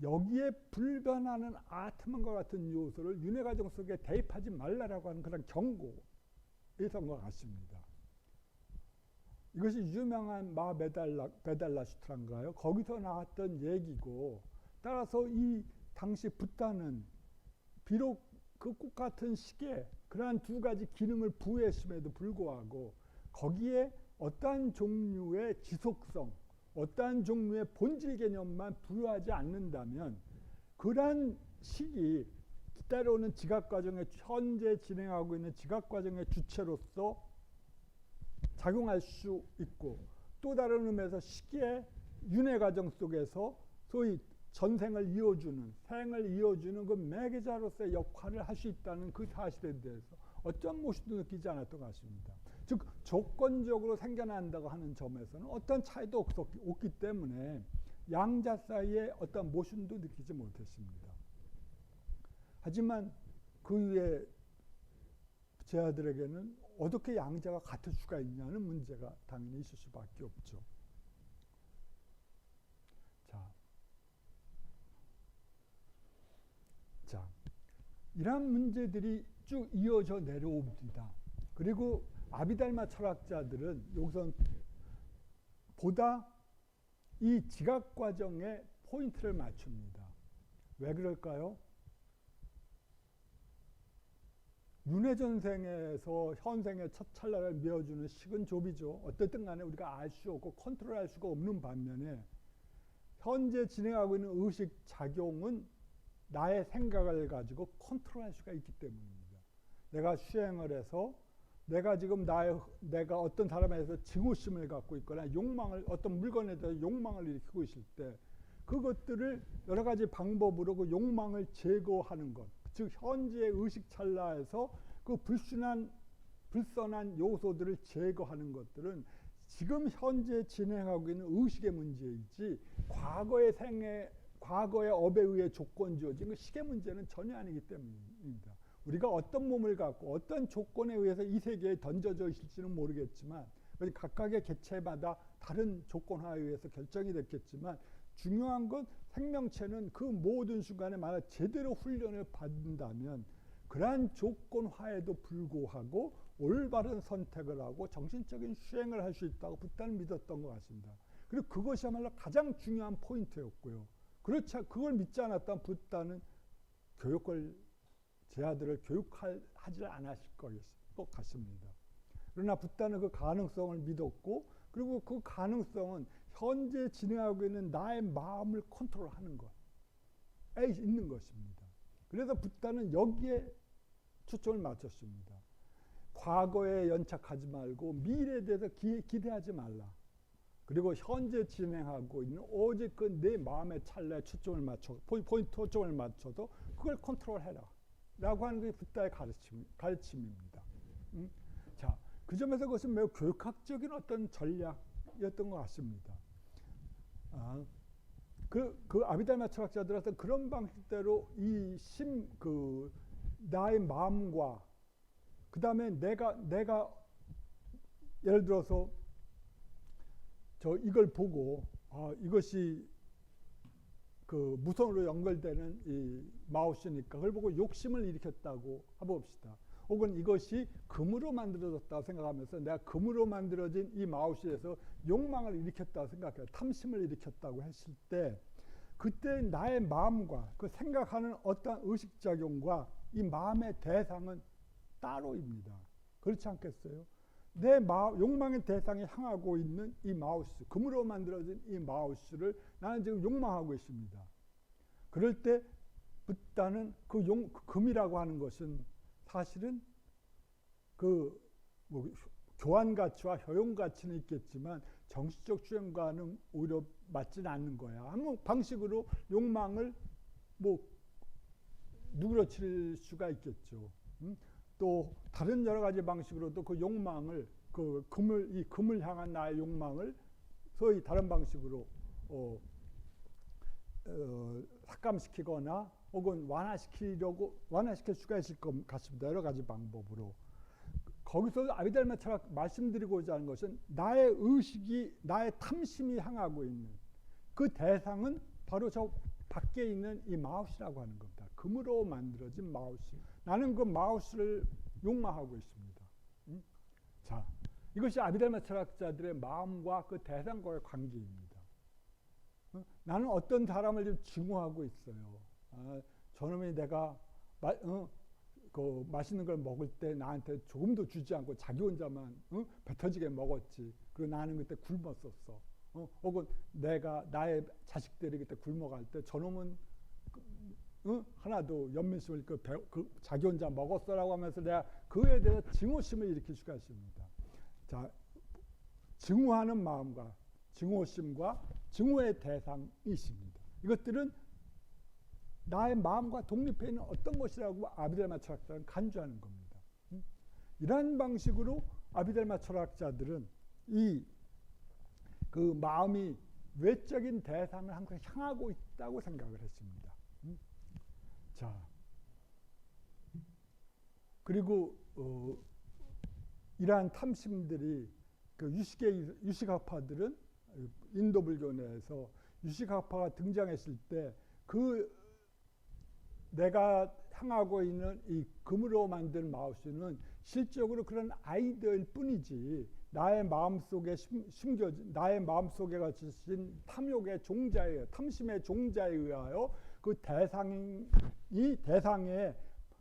여기에 불변하는 아트만과 같은 요소를 윤회 과정 속에 대입하지 말라라고 하는 그런 경고였던 것 같습니다. 이것이 유명한 베달라 수트라인가요? 거기서 나왔던 얘기고 따라서 이 당시 붓다는 비록 그 꽃 같은 시기에 그러한 두 가지 기능을 부여했음에도 불구하고 거기에 어떠한 종류의 지속성, 어떠한 종류의 본질 개념만 부여하지 않는다면 그러한 시기, 때로는 지각과정의 현재 진행하고 있는 지각과정의 주체로서 작용할 수 있고 또 다른 의미에서 시기의 윤회 과정 속에서 소위 전생을 이어주는, 생을 이어주는 그 매개자로서의 역할을 할 수 있다는 그 사실에 대해서 어떤 모습도 느끼지 않았던 것 같습니다. 즉 조건적으로 생겨난다고 하는 점에서는 어떤 차이도 없기 때문에 양자 사이에 어떤 모순도 느끼지 못했습니다. 하지만 그 위에 제자들에게는 어떻게 양자가 같을 수가 있냐는 문제가 당연히 있을 수밖에 없죠. 자, 이러한 문제들이 쭉 이어져 내려옵니다. 그리고 아비달마 철학자들은 여기서 보다 이 지각 과정에 포인트를 맞춥니다. 왜 그럴까요? 윤회 전생에서 현생의 첫 찰나를 메어주는 식은 좁이죠. 어쨌든 간에 우리가 알 수 없고 컨트롤할 수가 없는 반면에 현재 진행하고 있는 의식 작용은 나의 생각을 가지고 컨트롤할 수가 있기 때문입니다. 내가 수행을 해서 내가 지금 내가 어떤 사람에 대해서 증오심을 갖고 있거나 어떤 물건에 대해서 욕망을 일으키고 있을 때 그것들을 여러 가지 방법으로 그 욕망을 제거하는 것, 즉 현재의 의식 찰나에서 그 불선한 요소들을 제거하는 것들은 지금 현재 진행하고 있는 의식의 문제이지 과거의 업에 의해 조건 지어진 그 식의 문제는 전혀 아니기 때문입니다. 우리가 어떤 몸을 갖고 어떤 조건에 의해서 이 세계에 던져져 있을지는 모르겠지만 각각의 개체마다 다른 조건화에 의해서 결정이 됐겠지만 중요한 건 생명체는 그 모든 순간에 만약 제대로 훈련을 받는다면 그러한 조건화에도 불구하고 올바른 선택을 하고 정신적인 수행을 할 수 있다고 붓다는 믿었던 것 같습니다. 그리고 그것이야말로 가장 중요한 포인트였고요. 그걸 믿지 않았던 붓다는 제 아들을 교육하지 않았을 것 같습니다. 그러나 붓다는 그 가능성을 믿었고, 그리고 그 가능성은 현재 진행하고 있는 나의 마음을 컨트롤하는 것에 있는 것입니다. 그래서 붓다는 여기에 초점을 맞췄습니다. 과거에 연착하지 말고 미래에 대해서 기대하지 말라. 그리고 현재 진행하고 있는 오직 그 내 마음의 찰나에 초점을 맞춰 포인트 초점을 맞춰도 그걸 컨트롤해라 라고 하는 게 붓다의 가르침입니다. 자, 그 점에서 그것은 매우 교육학적인 어떤 전략이었던 것 같습니다. 그 아비달마 철학자들은 그런 방식대로 나의 마음과 그 다음에 내가 예를 들어서 이걸 보고 이것이 그 무선으로 연결되는 이 마우스니까 그걸 보고 욕심을 일으켰다고 해봅시다. 혹은 이것이 금으로 만들어졌다고 생각하면서 내가 금으로 만들어진 이 마우스에서 욕망을 일으켰다고 생각해요. 탐심을 일으켰다고 했을 때 그때 나의 마음과 그 생각하는 어떤 의식작용과 이 마음의 대상은 따로입니다. 그렇지 않겠어요? 내 욕망의 대상에 향하고 있는 이 마우스, 금으로 만들어진 이 마우스를 나는 지금 욕망하고 있습니다. 그럴 때 붓다는 금이라고 하는 것은 사실은 교환 가치와 효용 가치는 있겠지만 정신적 수행과는 오히려 맞지는 않는 거야. 한 방식으로 욕망을 누그러칠 수가 있겠죠. 또 다른 여러 가지 방식으로도 그 욕망을 이 금을 향한 나의 욕망을 소위 다른 방식으로 삭감시키거나 혹은 완화시킬 수가 있을 것 같습니다. 여러 가지 방법으로. 거기서 아비달마 철학 말씀드리고자 하는 것은 나의 의식이 나의 탐심이 향하고 있는 그 대상은 바로 저 밖에 있는 이 마우스라고 하는 겁니다. 금으로 만들어진 마우스. 나는 그 마우스를 욕망하고 있습니다. 자, 이것이 아비달마 철학자들의 마음과 그 대상과의 관계입니다. 나는 어떤 사람을 지금 증오하고 있어요. 저놈이 내가 맛있는 걸 먹을 때 나한테 조금도 주지 않고 자기 혼자만 배 터지게 먹었지. 그리고 나는 그때 굶었었어. 혹은 나의 자식들이 그때 굶어갈 때 저놈은 하나도 연민심을 자기 혼자 먹었어라고 하면서 내가 그에 대해서 증오심을 일으킬 수가 있습니다. 자, 증오하는 마음과 증오심과 증오의 대상이 있습니다. 이것들은 나의 마음과 독립해 있는 어떤 것이라고 아비달마 철학자는 간주하는 겁니다. 이러한 방식으로 아비달마 철학자들은 그 마음이 외적인 대상을 항상 향하고 있다고 생각을 했습니다. 자, 그리고 이러한 탐심들이 그 유식학파들은 인도 불교 내에서 유식학파가 등장했을 때 내가 향하고 있는 이 금으로 만든 마우스는 실적으로 그런 아이디어일 뿐이지 나의 마음속에 나의 마음속에 갇힌 탐욕의 종자에 탐심의 종자에 의하여 그 대상에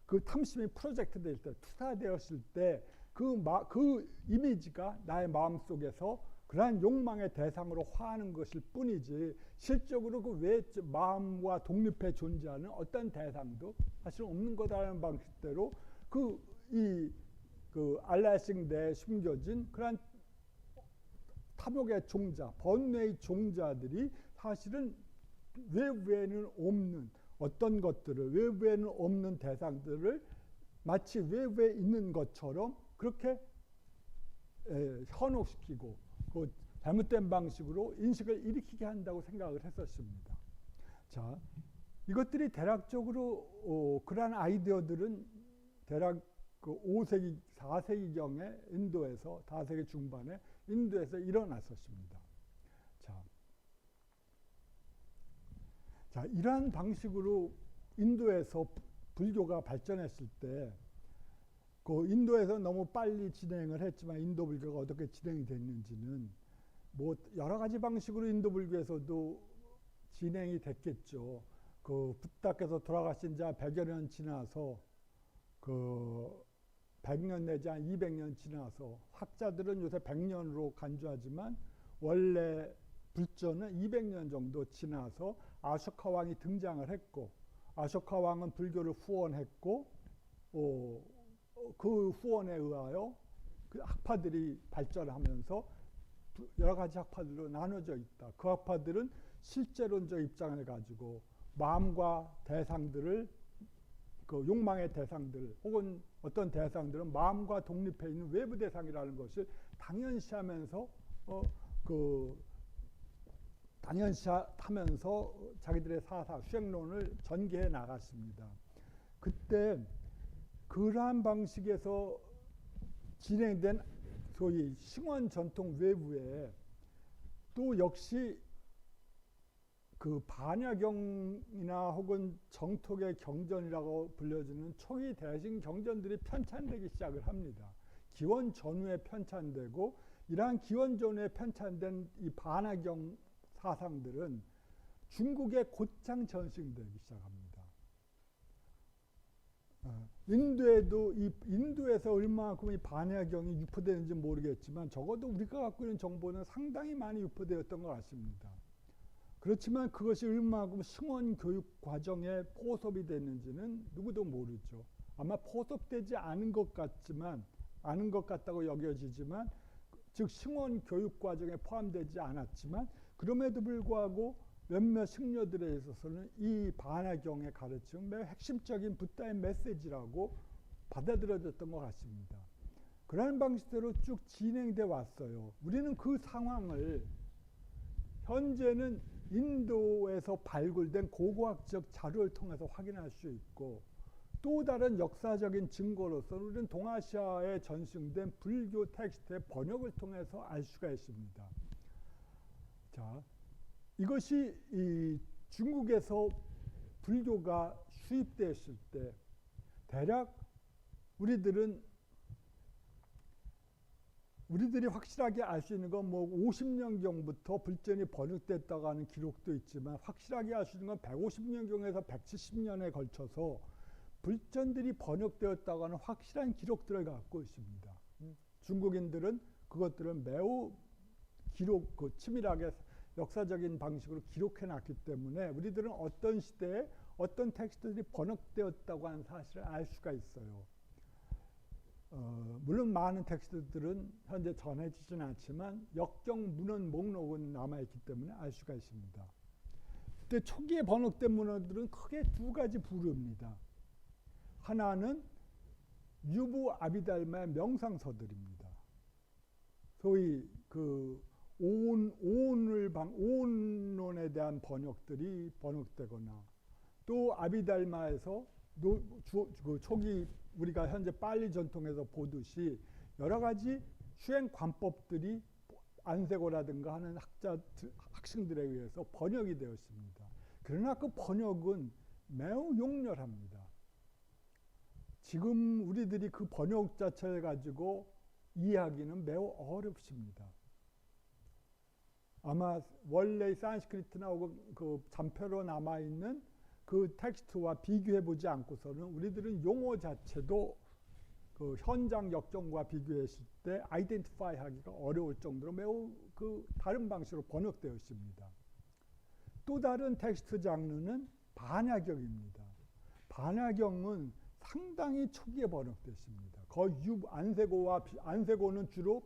그 탐심이 프로젝트 될 때 투사되었을 때 그 이미지가 나의 마음속에서 그러한 욕망의 대상으로 화하는 것일 뿐이지 실적으로 그 마음과 독립해 존재하는 어떤 대상도 사실 없는 거다라는 방식대로 알라싱 내에 숨겨진 그러한 탐욕의 종자, 번뇌의 종자들이 사실은 외부에는 없는 어떤 것들을 외부에는 없는 대상들을 마치 외부에 있는 것처럼 그렇게 현혹시키고 그 잘못된 방식으로 인식을 일으키게 한다고 생각을 했었습니다. 자, 이것들이 대략적으로 그러한 아이디어들은 대략 그 5세기, 4세기경에 인도에서 4세기 중반에 인도에서 일어났었습니다. 자, 이러한 방식으로 인도에서 불교가 발전했을 때 그 인도에서 너무 빨리 진행을 했지만 인도 불교가 어떻게 진행이 됐는지는 뭐 여러 가지 방식으로 인도 불교에서도 진행이 됐겠죠. 그 붓다께서 돌아가신 지 100여 년 지나서 그 100년 내지 한 200년 지나서 학자들은 요새 100년으로 간주하지만 원래 불조는 200년 정도 지나서 아쇼카 왕이 등장을 했고 아쇼카 왕은 불교를 후원했고 그 후원에 의하여 그 학파들이 발전하면서 여러 가지 학파들로 나눠져 있다. 그 학파들은 실제론적 입장을 가지고 마음과 대상들을 그 욕망의 대상들 혹은 어떤 대상들은 마음과 독립해 있는 외부 대상이라는 것을 당연시하면서 당연시하면서 자기들의 사상 수행론을 전개해 나갔습니다. 그때 그러한 방식에서 진행된 소위 승원 전통 외부에 또 역시 그 반야경이나 혹은 정톡의 경전이라고 불려지는 초기 대신 경전들이 편찬되기 시작을 합니다. 기원 전후에 편찬되고 이러한 기원 전후에 편찬된 이 반야경 사상들은 중국에 곧장 전승되기 시작합니다. 인도에도 인도에서 얼마만큼 이 반야경이 유포되는지 모르겠지만 적어도 우리가 갖고 있는 정보는 상당히 많이 유포되었던 것 같습니다. 그렇지만 그것이 얼마만큼 승원 교육 과정에 포섭이 됐는지는 누구도 모르죠. 아마 포섭되지 않은 것 같다고 여겨지지만 즉 승원 교육 과정에 포함되지 않았지만 그럼에도 불구하고 몇몇 승려들에 있어서는 이 반야경의 가르침은 매우 핵심적인 붓다의 메시지라고 받아들여졌던 것 같습니다. 그런 방식대로 쭉 진행돼 왔어요. 우리는 그 상황을 현재는 인도에서 발굴된 고고학적 자료를 통해서 확인할 수 있고 또 다른 역사적인 증거로서 우리는 동아시아에 전승된 불교 텍스트의 번역을 통해서 알 수가 있습니다. 자, 이것이 이 중국에서 불교가 수입됐을 때 대략 우리들이 확실하게 알 수 있는 건 뭐 50년경부터 불전이 번역됐다고 하는 기록도 있지만 확실하게 알 수 있는 건 150년경에서 170년에 걸쳐서 불전들이 번역되었다고 하는 확실한 기록들을 갖고 있습니다. 중국인들은 그것들을 매우 치밀하게 역사적인 방식으로 기록해 놨기 때문에 우리들은 어떤 시대에 어떤 텍스트들이 번역되었다고 하는 사실을 알 수가 있어요. 물론 많은 텍스트들은 현재 전해지지는 않지만 역경 문헌 목록은 남아있기 때문에 알 수가 있습니다. 그때 초기에 번역된 문헌들은 크게 두 가지 부류입니다. 하나는 유부 아비달마의 명상서들입니다. 소위 그 오온론에 대한 번역들이 번역되거나 또 아비달마에서 그 초기 우리가 현재 빨리 전통에서 보듯이 여러 가지 수행 관법들이 안세고라든가 하는 학생들에 의해서 번역이 되었습니다. 그러나 그 번역은 매우 용렬합니다. 지금 우리들이 그 번역 자체를 가지고 이해하기는 매우 어렵습니다. 아마 원래 산스크리트나 혹은 그 잔표로 남아있는 그 텍스트와 비교해보지 않고서는 우리들은 용어 자체도 그 현장 역정과 비교했을 때 아이덴티파이 하기가 어려울 정도로 매우 그 다른 방식으로 번역되어 있습니다. 또 다른 텍스트 장르는 반야경입니다. 반야경은 상당히 초기에 번역됐습니다. 거의 안세고는 주로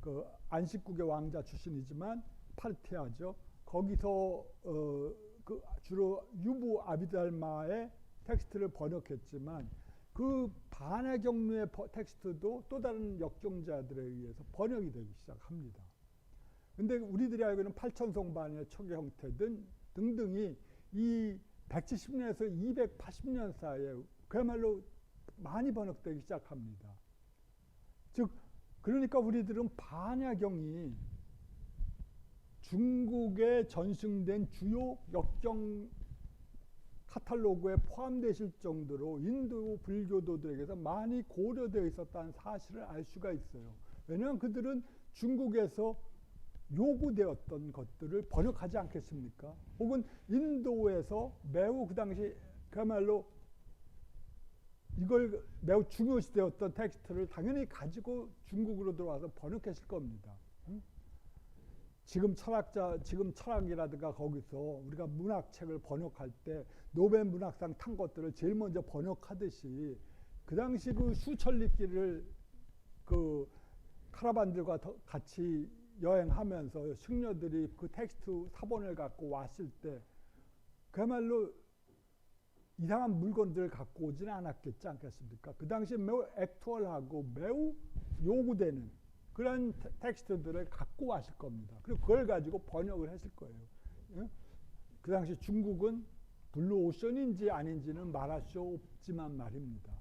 그 안식국의 왕자 출신이지만 파르티아죠. 거기서 그 주로 유부 아비달마의 텍스트를 번역했지만 그 반야경류의 텍스트도 또 다른 역정자들에 의해서 번역이 되기 시작합니다. 근데 우리들이 알고 있는 팔천송반의 초기 형태 등등이 이 170년에서 280년 사이에 그야말로 많이 번역되기 시작합니다. 즉 그러니까 우리들은 반야경이 중국에 전승된 주요 역경 카탈로그에 포함되실 정도로 인도 불교도들에게서 많이 고려되어 있었다는 사실을 알 수가 있어요. 왜냐하면 그들은 중국에서 요구되었던 것들을 번역하지 않겠습니까? 혹은 인도에서 매우 그 당시 그야말로 이걸 매우 중요시 되었던 텍스트를 당연히 가지고 중국으로 들어와서 번역했을 겁니다. 지금 철학이라든가 거기서 우리가 문학책을 번역할 때 노벨 문학상 탄 것들을 제일 먼저 번역하듯이 그 당시 그 수천리길을 그 카라반들과 같이 여행하면서 승려들이 그 텍스트 사본을 갖고 왔을 때 그야말로 이상한 물건들을 갖고 오지는 않았겠지 않겠습니까? 그 당시에 매우 액투얼하고 매우 요구되는 그런 텍스트들을 갖고 왔을 겁니다. 그리고 그걸 가지고 번역을 했을 거예요. 그 당시 중국은 블루오션인지 아닌지는 말할 수 없지만 말입니다.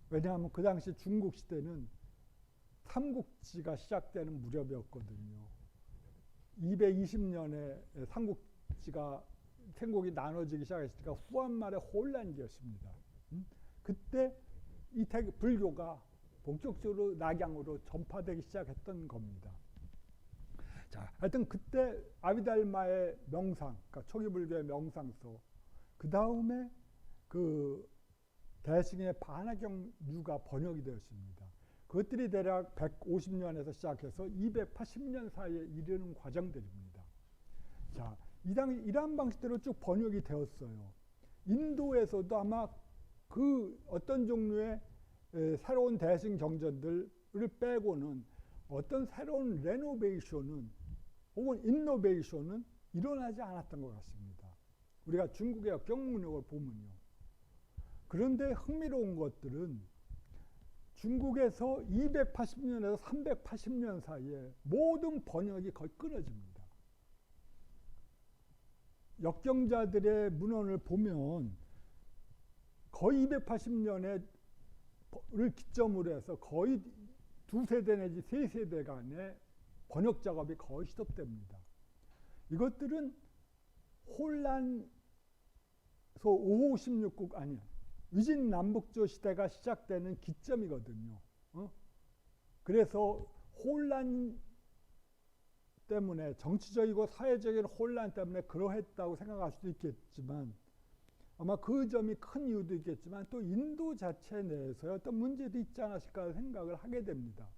왜냐하면 그 당시 중국 시대는 삼국지가 시작되는 무렵이었거든요. 220년에 삼국지가 태국이 나눠지기 시작했으니까 후한 말의 혼란기였습니다. 그때 이 불교가 본격적으로 낙양으로 전파되기 시작했던 겁니다. 자, 하여튼 그때 아비달마의 명상, 그러니까 초기 불교의 명상서, 그 다음에 그 대승의 반화경류가 번역이 되었습니다. 그것들이 대략 150년에서 시작해서 280년 사이에 이르는 과정들입니다. 자, 이러한 방식대로 쭉 번역이 되었어요. 인도에서도 아마 그 어떤 종류의 새로운 대승 경전들을 빼고는 어떤 새로운 레노베이션은 혹은 인노베이션은 일어나지 않았던 것 같습니다. 우리가 중국의 역경문학을 보면요. 그런데 흥미로운 것들은 중국에서 280년에서 380년 사이에 모든 번역이 거의 끊어집니다. 역경자들의 문헌을 보면 거의 280년을 기점으로 해서 거의 2세대 내지 3세대 간의 번역 작업이 거의 시도됩니다. 이것들은 혼란소 5호 16국 아니야. 위진남북조 시대가 시작되는 기점이거든요. 그래서 혼란 때문에 정치적이고 사회적인 혼란 때문에 그러했다고 생각할 수도 있겠지만 아마 그 점이 큰 이유도 있겠지만 또 인도 자체 내에서의 어떤 문제도 있지 않았을까 생각을 하게 됩니다.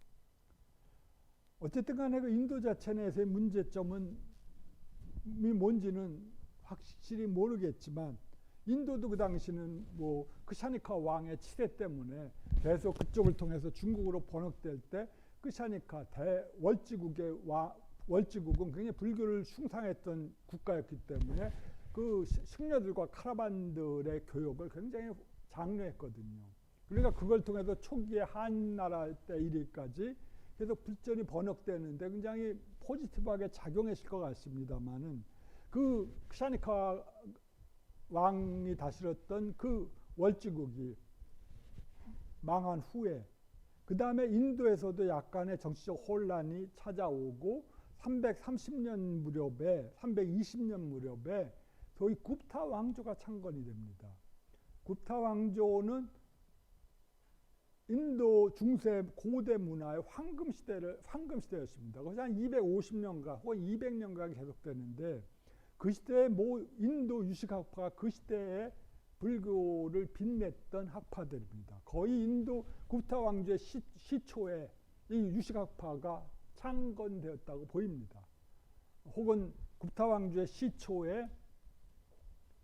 어쨌든 간에 그 인도 자체 내에서의 문제점은 뭔지는 확실히 모르겠지만 인도도 그 당시는 뭐 크샤니카 왕의 치대 때문에 계속 그쪽을 통해서 중국으로 번역될 때 크샤니카 월지국은 굉장히 불교를 숭상했던 국가였기 때문에 그 승려들과 카라반들의 교역을 굉장히 장려했거든요. 그러니까 그걸 통해서 초기에 한나라 때 이르기까지 계속 불전이 번역되는데 굉장히 포지티브하게 작용했을 것 같습니다만은 그 크샤니카 왕이 다스렸던 그 월지국이 망한 후에 그 다음에 인도에서도 약간의 정치적 혼란이 찾아오고 330년 무렵에 320년 무렵에 소위 굽타 왕조가 창건이 됩니다. 굽타 왕조는 인도 중세 고대 문화의 황금시대였습니다. 그것이 한 250년간 혹은 200년간 계속되는데 그 시대에 인도 유식학파가 그 시대에 불교를 빛냈던 학파들입니다. 거의 인도 굽타 왕조의 시초에 이 유식학파가 창건되었다고 보입니다. 혹은 굽타 왕조의 시초에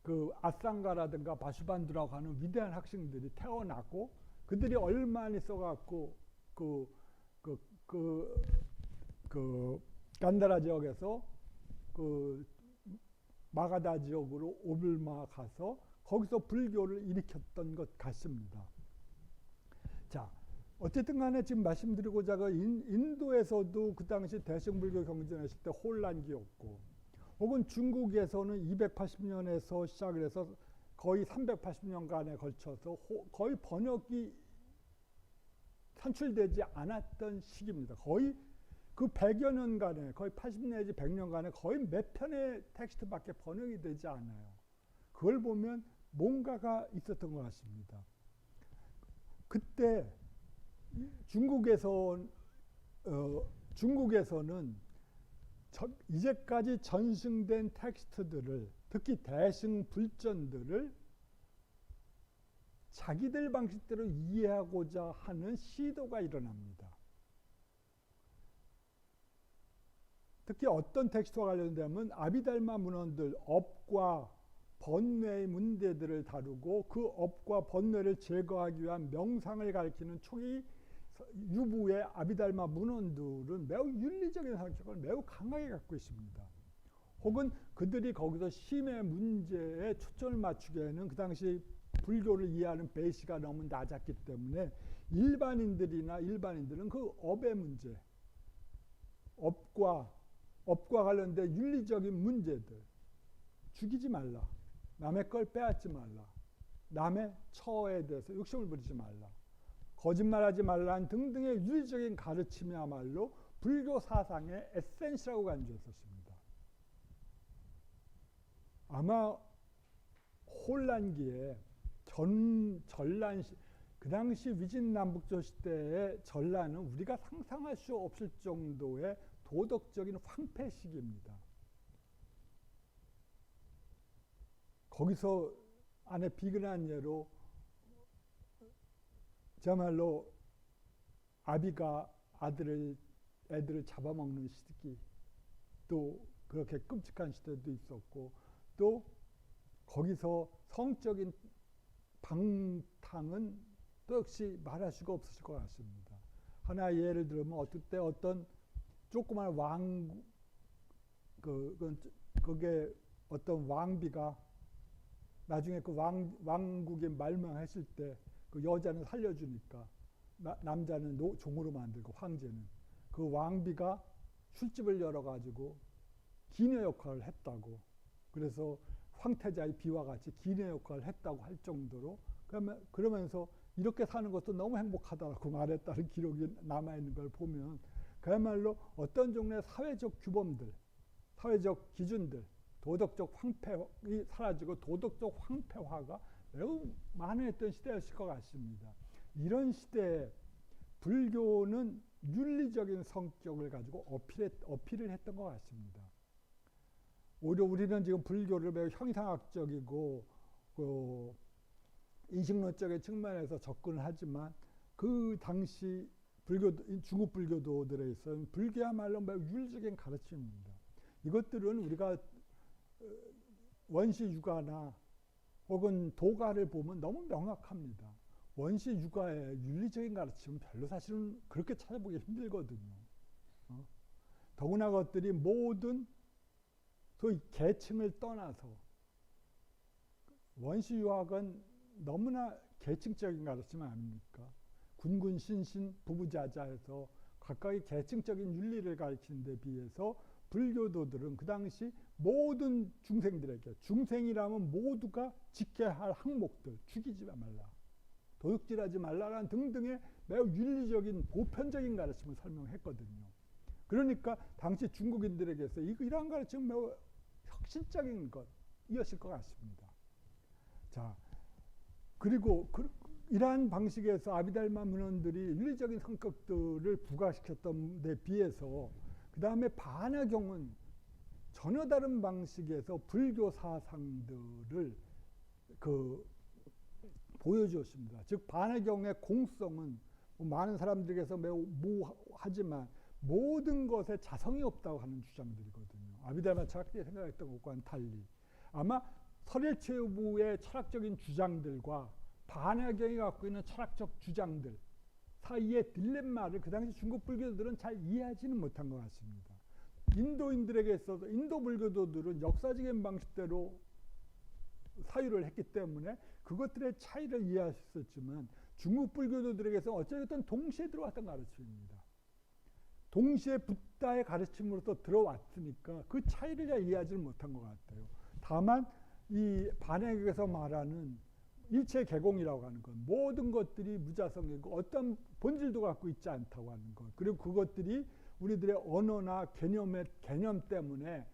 그 아상가라든가 바슈반두라고 하는 위대한 학생들이 태어났고 그들이 얼마 있어갖고 그 간다라 지역에서 그 마가다 지역으로 오빌마 가서 거기서 불교를 일으켰던 것 같습니다. 자, 어쨌든 간에 지금 말씀드리고자 인도에서도 그 당시 대승불교 경전했을 때 혼란기였고 혹은 중국에서는 280년에서 시작을 해서 거의 380년간에 걸쳐서 거의 번역이 산출되지 않았던 시기입니다. 거의 그 100여 년간에 거의 80 내지 100년간에 거의 몇 편의 텍스트밖에 번역이 되지 않아요. 그걸 보면 뭔가가 있었던 것 같습니다. 그때 중국에서는 이제까지 전승된 텍스트들을, 특히 대승불전들을 자기들 방식대로 이해하고자 하는 시도가 일어납니다. 특히 어떤 텍스트와 관련되면 아비달마 문헌들, 업과 번뇌의 문제들을 다루고 그 업과 번뇌를 제거하기 위한 명상을 가리키는 초기 유부의 아비달마 문헌들은 매우 윤리적인 성격을 매우 강하게 갖고 있습니다. 혹은 그들이 거기서 심의 문제에 초점을 맞추기에는 그 당시 불교를 이해하는 베이스가 너무 낮았기 때문에 일반인들은 그 업의 문제, 업과 관련된 윤리적인 문제들, 죽이지 말라, 남의 걸 빼앗지 말라, 남의 처에 대해서 욕심을 부리지 말라, 거짓말하지 말라는 등등의 윤리적인 가르침이야말로 불교 사상의 에센스라고 간주했었습니다. 아마 혼란기에 전란시, 그 당시 위진남북조 시대의 전란은 우리가 상상할 수 없을 정도의 도덕적인 황폐 시기입니다. 거기서 안에 비근한 예로 저말로 아비가 애들을 잡아먹는 시기, 또 그렇게 끔찍한 시대도 있었고, 또 거기서 성적인 방탕은 또 역시 말할 수가 없으실 것 같습니다. 하나의 예를 들면 어떤 조그만 그게 어떤 왕비가 나중에 그 왕국이 말망했을 때 그 여자는 살려주니까 남자는 종으로 만들고 황제는 그 왕비가 술집을 열어가지고 기녀 역할을 했다고, 그래서 황태자의 비와 같이 기녀 역할을 했다고 할 정도로, 그러면서 이렇게 사는 것도 너무 행복하다라고 말했다는 기록이 남아있는 걸 보면 그야말로 어떤 종류의 사회적 규범들, 사회적 기준들, 도덕적 황폐이 사라지고 도덕적 황폐화가 매우 만연했던 시대였을 것 같습니다. 이런 시대에 불교는 윤리적인 성격을 가지고 어필을 했던 것 같습니다. 오히려 우리는 지금 불교를 매우 형이상학적이고 인식론적인 측면에서 접근을 하지만 그 당시 중국 불교도들에 있어서는 불교야말로 매우 윤리적인 가르침입니다. 이것들은 우리가 원시유가나 혹은 도가를 보면 너무 명확합니다. 원시유가의 윤리적인 가르침은 별로 사실은 그렇게 찾아보기 힘들거든요. 더구나 그것들이 모든 소위 계층을 떠나서, 원시유학은 너무나 계층적인 가르침 아닙니까? 군군 신신 부부자자해서 각각의 계층적인 윤리를 가르치는 데 비해서 불교도들은 그 당시 모든 중생들에게, 중생이라면 모두가 지켜야 할 항목들, 죽이지 말라, 도둑질하지 말라라는 등등의 매우 윤리적인 보편적인 가르침을 설명했거든요. 그러니까 당시 중국인들에게서 이러한 가르침은 매우 혁신적인 것이었을 것 같습니다. 자, 그리고 이러한 방식에서 아비달마 문헌들이 윤리적인 성격들을 부각시켰던 데 비해서 그 다음에 반야경은 전혀 다른 방식에서 불교 사상들을 보여주었습니다. 즉 반야경의 공성은 많은 사람들에게서 매우 모호하지만 모든 것에 자성이 없다고 하는 주장들이거든요. 아비달마 철학자가 생각했던 것과는 달리 아마 설일체부의 철학적인 주장들과 반야경이 갖고 있는 철학적 주장들 사이의 딜레마를 그 당시 중국 불교들은 잘 이해하지는 못한 것 같습니다. 인도인들에게 있어서 인도 불교도들은 역사적인 방식대로 사유를 했기 때문에 그것들의 차이를 이해할 수 있었지만 중국 불교도들에게서 어쨌든 동시에 들어왔던 가르침입니다. 동시에 붓다의 가르침으로서 들어왔으니까 그 차이를 잘 이해하지는 못한 것 같아요. 다만 이 반야경에서 말하는 일체 개공이라고 하는 것, 모든 것들이 무자성이고 어떤 본질도 갖고 있지 않다고 하는 것, 그리고 그것들이 우리들의 언어나 개념 때문에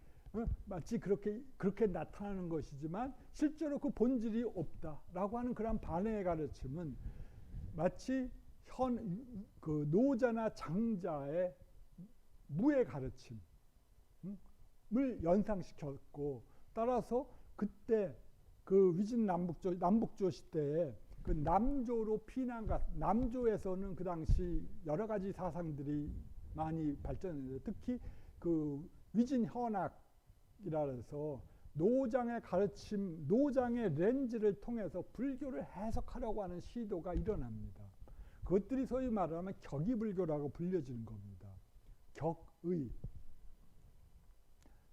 마치 그렇게 나타나는 것이지만 실제로 그 본질이 없다라고 하는 그런 반응의 가르침은 마치 그 노자나 장자의 무의 가르침을 연상시켰고, 따라서 그때 그 위진 남북조 시대에 그 남조로 남조에서는 그 당시 여러 가지 사상들이 많이 발전했는데, 특히 그 위진 현학이라 해서 노장의 가르침, 노장의 렌즈를 통해서 불교를 해석하려고 하는 시도가 일어납니다. 그것들이 소위 말하면 격의불교라고 불려지는 겁니다. 격의.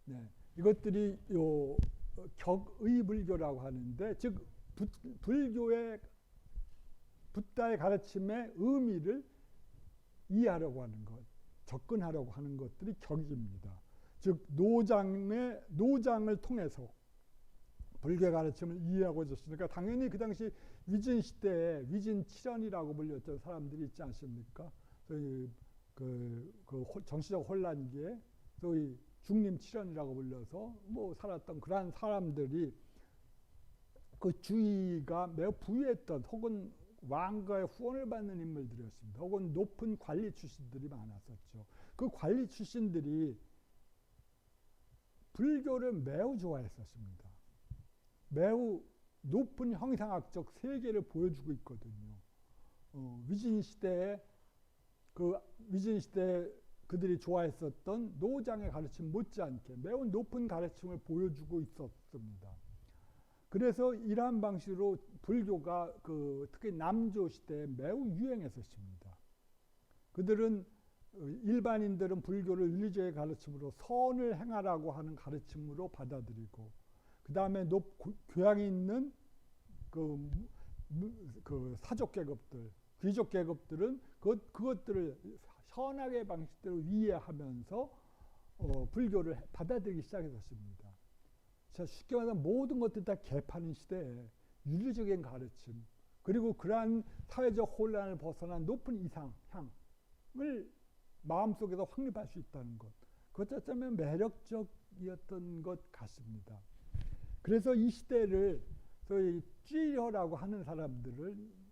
네, 이것들이 요 격의불교라고 하는데, 즉 불교의 붓다의 가르침의 의미를 이해하려고 하는 것, 접근하려고 하는 것들이 격입니다. 즉 노장을 통해서 불교의 가르침을 이해하고 있었으니까 당연히 그 당시 위진 시대에 위진 칠연이라고 불렸던 사람들이 있지 않습니까? 소위 그 정치적 혼란기에 소위 중림 칠연이라고 불려서 뭐 살았던 그러한 사람들이 그 주위가 매우 부유했던 혹은 왕가의 후원을 받는 인물들이었습니다. 혹은 높은 관리 출신들이 많았었죠. 그 관리 출신들이 불교를 매우 좋아했었습니다. 매우 높은 형상학적 세계를 보여주고 있거든요. 위진 시대에 그들이 좋아했었던 노장의 가르침 못지않게 매우 높은 가르침을 보여주고 있었습니다. 그래서 이러한 방식으로 불교가 특히 남조 시대에 매우 유행했었습니다. 그들은 일반인들은 불교를 윤리적인 가르침으로 선을 행하라고 하는 가르침으로 받아들이고, 그 다음에 교양이 있는 그 사족 계급들, 귀족 계급들은 그것들을 현학의 방식대로 이해하면서 불교를 받아들이기 시작했습니다. 자, 쉽게 말하면 모든 것들이 다 개판인 시대에 윤리적인 가르침, 그리고 그러한 사회적 혼란을 벗어난 높은 이상향을 마음속에서 확립할 수 있다는 것, 그것 자체는 매력적이었던 것 같습니다. 그래서 이 시대를 소위 쥐려라고 하는 사람들을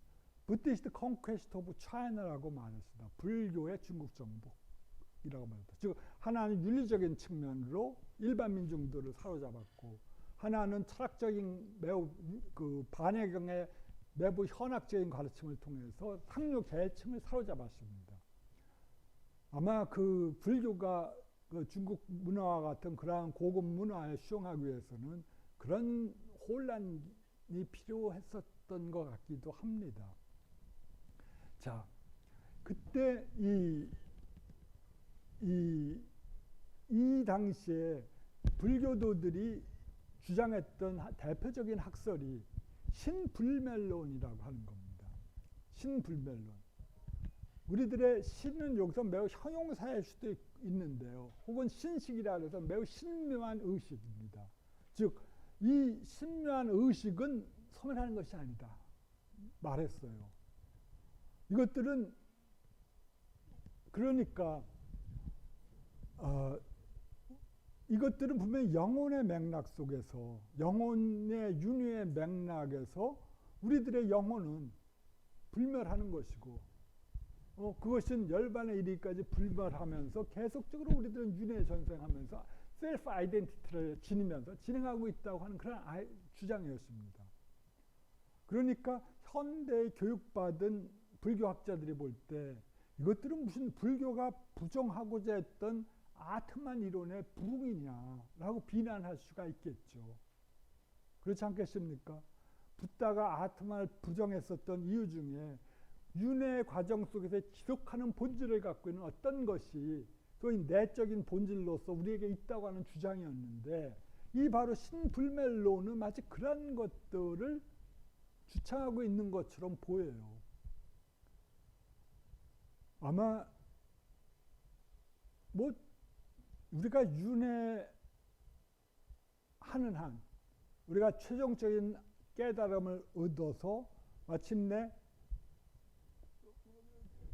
부디스트 컨퀘스트 오브 차이나라고 말했습니다. 불교의 중국 정복이라고 말했다. 즉 하나는 윤리적인 측면으로 일반 민중들을 사로잡았고, 하나는 철학적인 매우 반해경의 매부 현학적인 가르침을 통해서 상류 계층을 사로잡았습니다. 아마 그 불교가 중국 문화와 같은 그러한 고급 문화에 수용하기 위해서는 그런 혼란이 필요했었던 것 같기도 합니다. 자, 그때 이 당시에 불교도들이 주장했던 대표적인 학설이 신불멸론이라고 하는 겁니다. 신불멸론. 우리들의 신은 여기서 매우 형용사일 수도 있는데요. 혹은 신식이라 해서 매우 신묘한 의식입니다. 즉, 이 신묘한 의식은 소멸하는 것이 아니다 말했어요. 이것들은 그러니까 이것들은 분명히 영혼의 맥락 속에서, 영혼의 윤회의 맥락에서 우리들의 영혼은 불멸하는 것이고, 그것은 열반에 이르기까지 불멸하면서 계속적으로 우리들은 윤회 전생하면서 셀프 아이덴티티를 지니면서 진행하고 있다고 하는 그런 주장이었습니다. 그러니까 현대에 교육받은 불교학자들이 볼 때 이것들은 무슨 불교가 부정하고자 했던 아트만 이론의 부흥이냐라고 비난할 수가 있겠죠. 그렇지 않겠습니까? 붓다가 아트만을 부정했었던 이유 중에 윤회 과정 속에서 지속하는 본질을 갖고 있는 어떤 것이 소위 내적인 본질로서 우리에게 있다고 하는 주장이었는데, 이 바로 신불멸론은 마치 그런 것들을 주창하고 있는 것처럼 보여요. 아마 우리가 윤회하는 한, 우리가 최종적인 깨달음을 얻어서 마침내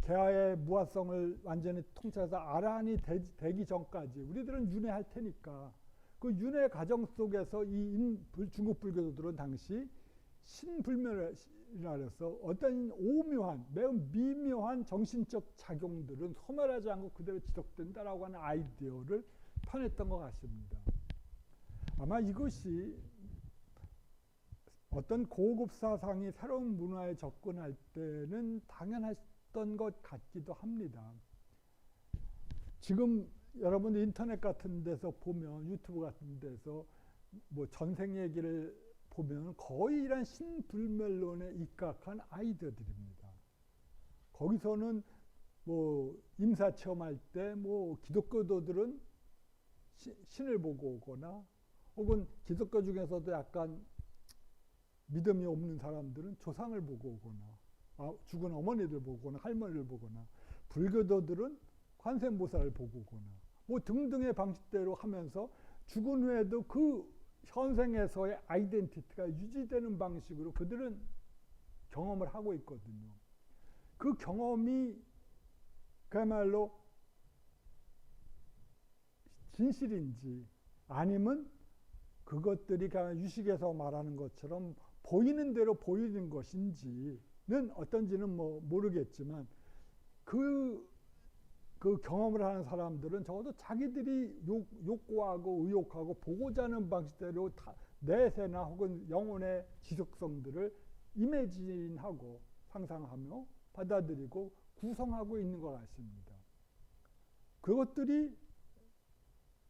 개화의 무화성을 완전히 통찰해서 아라한이 되기 전까지 우리들은 윤회할 테니까, 그 윤회 과정 속에서 이 중국 불교도들은 당시 신불멸이라 해서 어떤 오묘한 매우 미묘한 정신적 작용들은 소멸하지 않고 그대로 지속된다라고 하는 아이디어를 펴냈던 것 같습니다. 아마 이것이 어떤 고급 사상이 새로운 문화에 접근할 때는 당연했던 것 같기도 합니다. 지금 여러분 인터넷 같은 데서 보면, 유튜브 같은 데서 뭐 전생 얘기를 보면 거의 이런 신불멸론에 입각한 아이들입니다. 거기서는 뭐 임사 체험할 때 뭐 기독교도들은 신을 보고 오거나, 혹은 기독교 중에서도 약간 믿음이 없는 사람들은 조상을 보고 오거나, 죽은 어머니들 보거나 할머니를 보거나, 불교도들은 관세음보살을 보고 오거나, 뭐 등등의 방식대로 하면서 죽은 후에도 그 현생에서의 아이덴티티가 유지되는 방식으로 그들은 경험을 하고 있거든요. 그 경험이 그야말로 진실인지 아니면 그것들이 그냥 유식에서 말하는 것처럼 보이는 대로 보이는 것인지는 어떤지는 뭐 모르겠지만, 그 경험을 하는 사람들은 적어도 자기들이 욕구하고 의욕하고 보고자 하는 방식대로 내세나 혹은 영혼의 지속성들을 이매진하고 상상하며 받아들이고 구성하고 있는 것 같습니다. 그것들이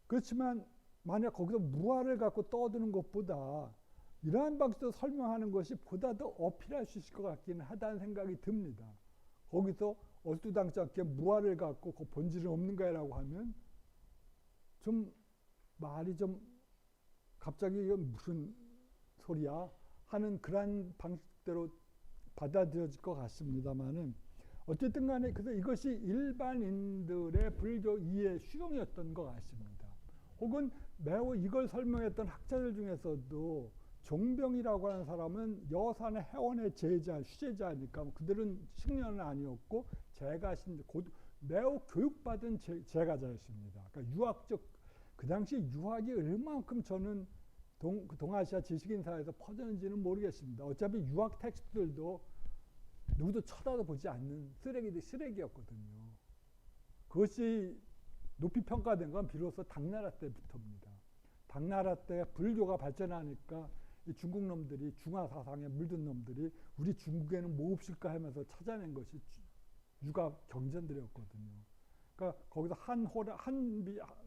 그렇지만 만약 거기서 무아를 갖고 떠드는 것보다 이러한 방식으로 설명하는 것이 보다 더 어필할 수 있을 것 같기는 하다는 생각이 듭니다. 거기서 얼토당치 않게 무아를 갖고 그 본질은 없는 거라고 하면 좀 말이 좀 갑자기 이건 무슨 소리야 하는 그런 방식대로 받아들여질 것 같습니다만은, 어쨌든 간에 그래서 이것이 일반인들의 불교 이해 수용이었던 것 같습니다. 혹은 매우 이걸 설명했던 학자들 중에서도 종병이라고 하는 사람은 여산의 해원의 제자, 수제자니까 그들은 식년은 아니었고 제가신 매우 교육받은 제가자였습니다. 그러니까 유학적, 그 당시 유학이 얼마만큼 저는 동아시아 지식인 사회에서 퍼졌는지는 모르겠습니다. 어차피 유학 텍스트들도 누구도 쳐다도 보지 않는 쓰레기였거든요. 그것이 높이 평가된 건 비로소 당나라 때부터입니다. 당나라 때 불교가 발전하니까 이 중국 놈들이, 중화 사상에 물든 놈들이 우리 중국에는 뭐 없을까 하면서 찾아낸 것이 유학 경전들이었거든요. 그러니까 거기서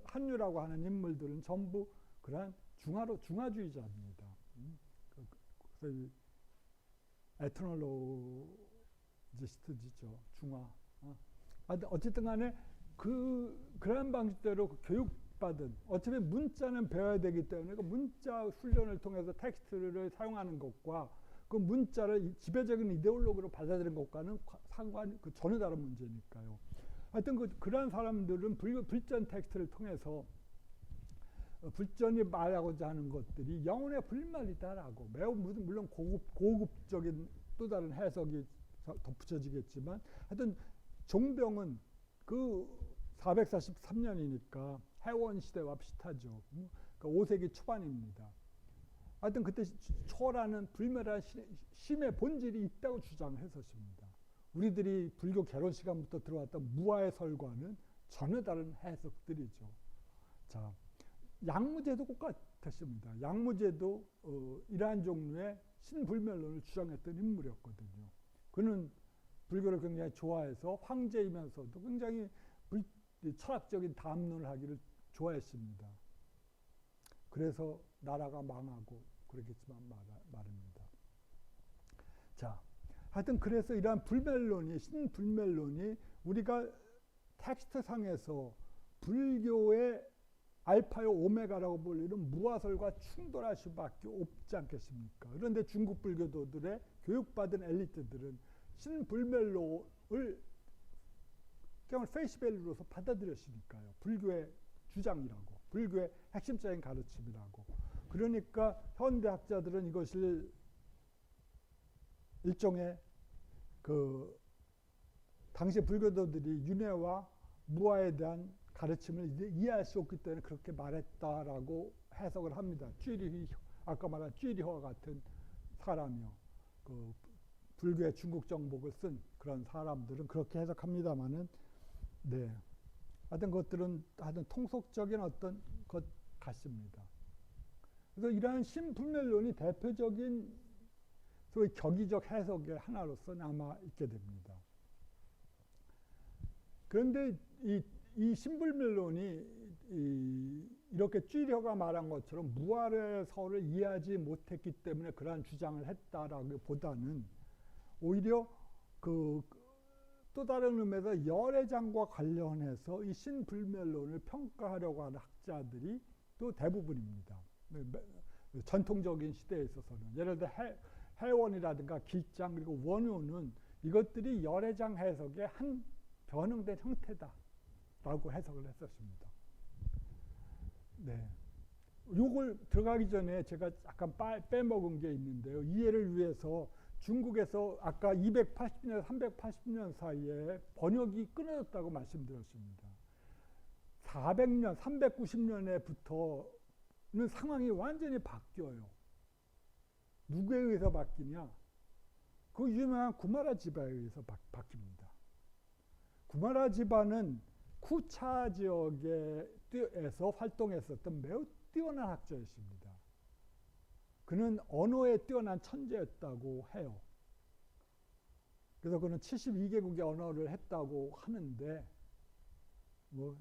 한유라고 하는 인물들은 전부 그러한 중화주의자입니다. 그래서 이 에트놀로지스트죠, 중화. 어쨌든 간에 그런 방식대로 교육받은, 어차피 문자는 배워야 되기 때문에 그 문자 훈련을 통해서 텍스트를 사용하는 것과 그 문자를 지배적인 이데올로기로 받아들이는 것과는 전혀 다른 문제니까요. 하여튼 그런 사람들은 불전 텍스트를 통해서 불전이 말하고자 하는 것들이 영혼의 불멸이다라고, 매우 물론 고급적인 또 다른 해석이 덧붙여지겠지만, 하여튼 종병은 그 443년이니까 해원 시대와 비슷하죠. 그러니까 5세기 초반입니다. 하여튼 그때 초라는 불멸한 심의 본질이 있다고 주장했었습니다. 우리들이 불교 개론 시간부터 들어왔던 무아의 설과는 전혀 다른 해석들이죠. 자, 양무제도 똑같았습니다. 양무제도 이러한 종류의 신불멸론을 주장했던 인물이었거든요. 그는 불교를 굉장히 좋아해서 황제이면서도 굉장히 철학적인 담론을 하기를 좋아했습니다. 그래서 나라가 망하고 그랬겠지만 말입니다. 자, 하여튼 그래서 이러한 신불멸론이 우리가 텍스트 상에서 불교의 알파요 오메가라고 불리는 무아설과 충돌할 수밖에 없지 않겠습니까? 그런데 중국 불교도들의 교육받은 엘리트들은 신불멸론을 그냥 페이스밸류로서 받아들였으니까요. 불교의 주장이라고, 불교의 핵심적인 가르침이라고. 그러니까 현대학자들은 이것을 일종의 당시 불교도들이 윤회와 무아에 대한 가르침을 이해할 수 없기 때문에 그렇게 말했다라고 해석을 합니다. 아까 말한 쥐리허 같은 사람이요. 그 불교의 중국 정복을 쓴 그런 사람들은 그렇게 해석합니다만은, 네. 하여튼 그것들은 하여튼 통속적인 어떤 것 같습니다. 그래서 이러한 신불멸론이 대표적인 소위 격의적 해석의 하나로서 남아있게 됩니다. 그런데 이 신불멸론이 이렇게 쥐려가 말한 것처럼 무아의 서를 이해하지 못했기 때문에 그러한 주장을 했다라기보다는 오히려 또 다른 의미에서 열애장과 관련해서 이 신불멸론을 평가하려고 하는 학자들이 또 대부분입니다. 전통적인 시대에 있어서는 예를 들어 해원이라든가 길장 그리고 원효는 이것들이 열애장 해석의 한 변형된 형태다라고 해석을 했었습니다. 네. 요걸 들어가기 전에 제가 약간 빼먹은 게 있는데요. 이해를 위해서 중국에서 아까 280년, 380년 사이에 번역이 끊어졌다고 말씀드렸습니다. 400년, 390년에부터는 상황이 완전히 바뀌어요. 누구에 의해서 바뀌냐? 그 유명한 구마라 지바에 의해서 바뀝니다. 구마라 지바는 쿠차 지역에서 활동했었던 매우 뛰어난 학자였습니다. 그는 언어에 뛰어난 천재였다고 해요. 그래서 그는 72개국의 언어를 했다고 하는데, 뭐,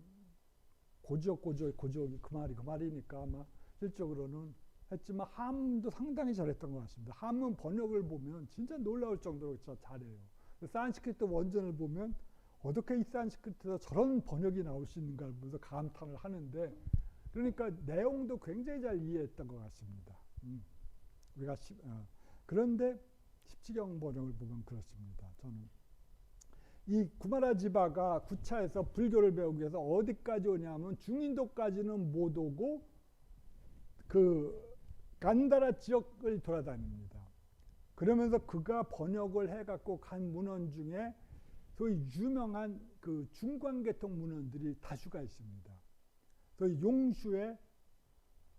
고지역이 그 말이니까 아마 실적으로는 했지만 한문도 상당히 잘했던 것 같습니다. 한문 번역을 보면 진짜 놀라울 정도로 진짜 잘해요. 산스크리트 원전을 보면 어떻게 이 산스크리트에서 저런 번역이 나올 수 있는가 보면서 감탄을 하는데, 그러니까 내용도 굉장히 잘 이해했던 것 같습니다. 그런데 십지경 번역을 보면 그렇습니다. 저는 이 구마라 지바가 구차에서 불교를 배우기 위해서 어디까지 오냐면 중인도까지는 못 오고 그 간다라 지역을 돌아다닙니다. 그러면서 그가 번역을 해갖고 간 문헌 중에 소위 유명한 그 중관계통 문헌들이 다수가 있습니다. 소위 용슈의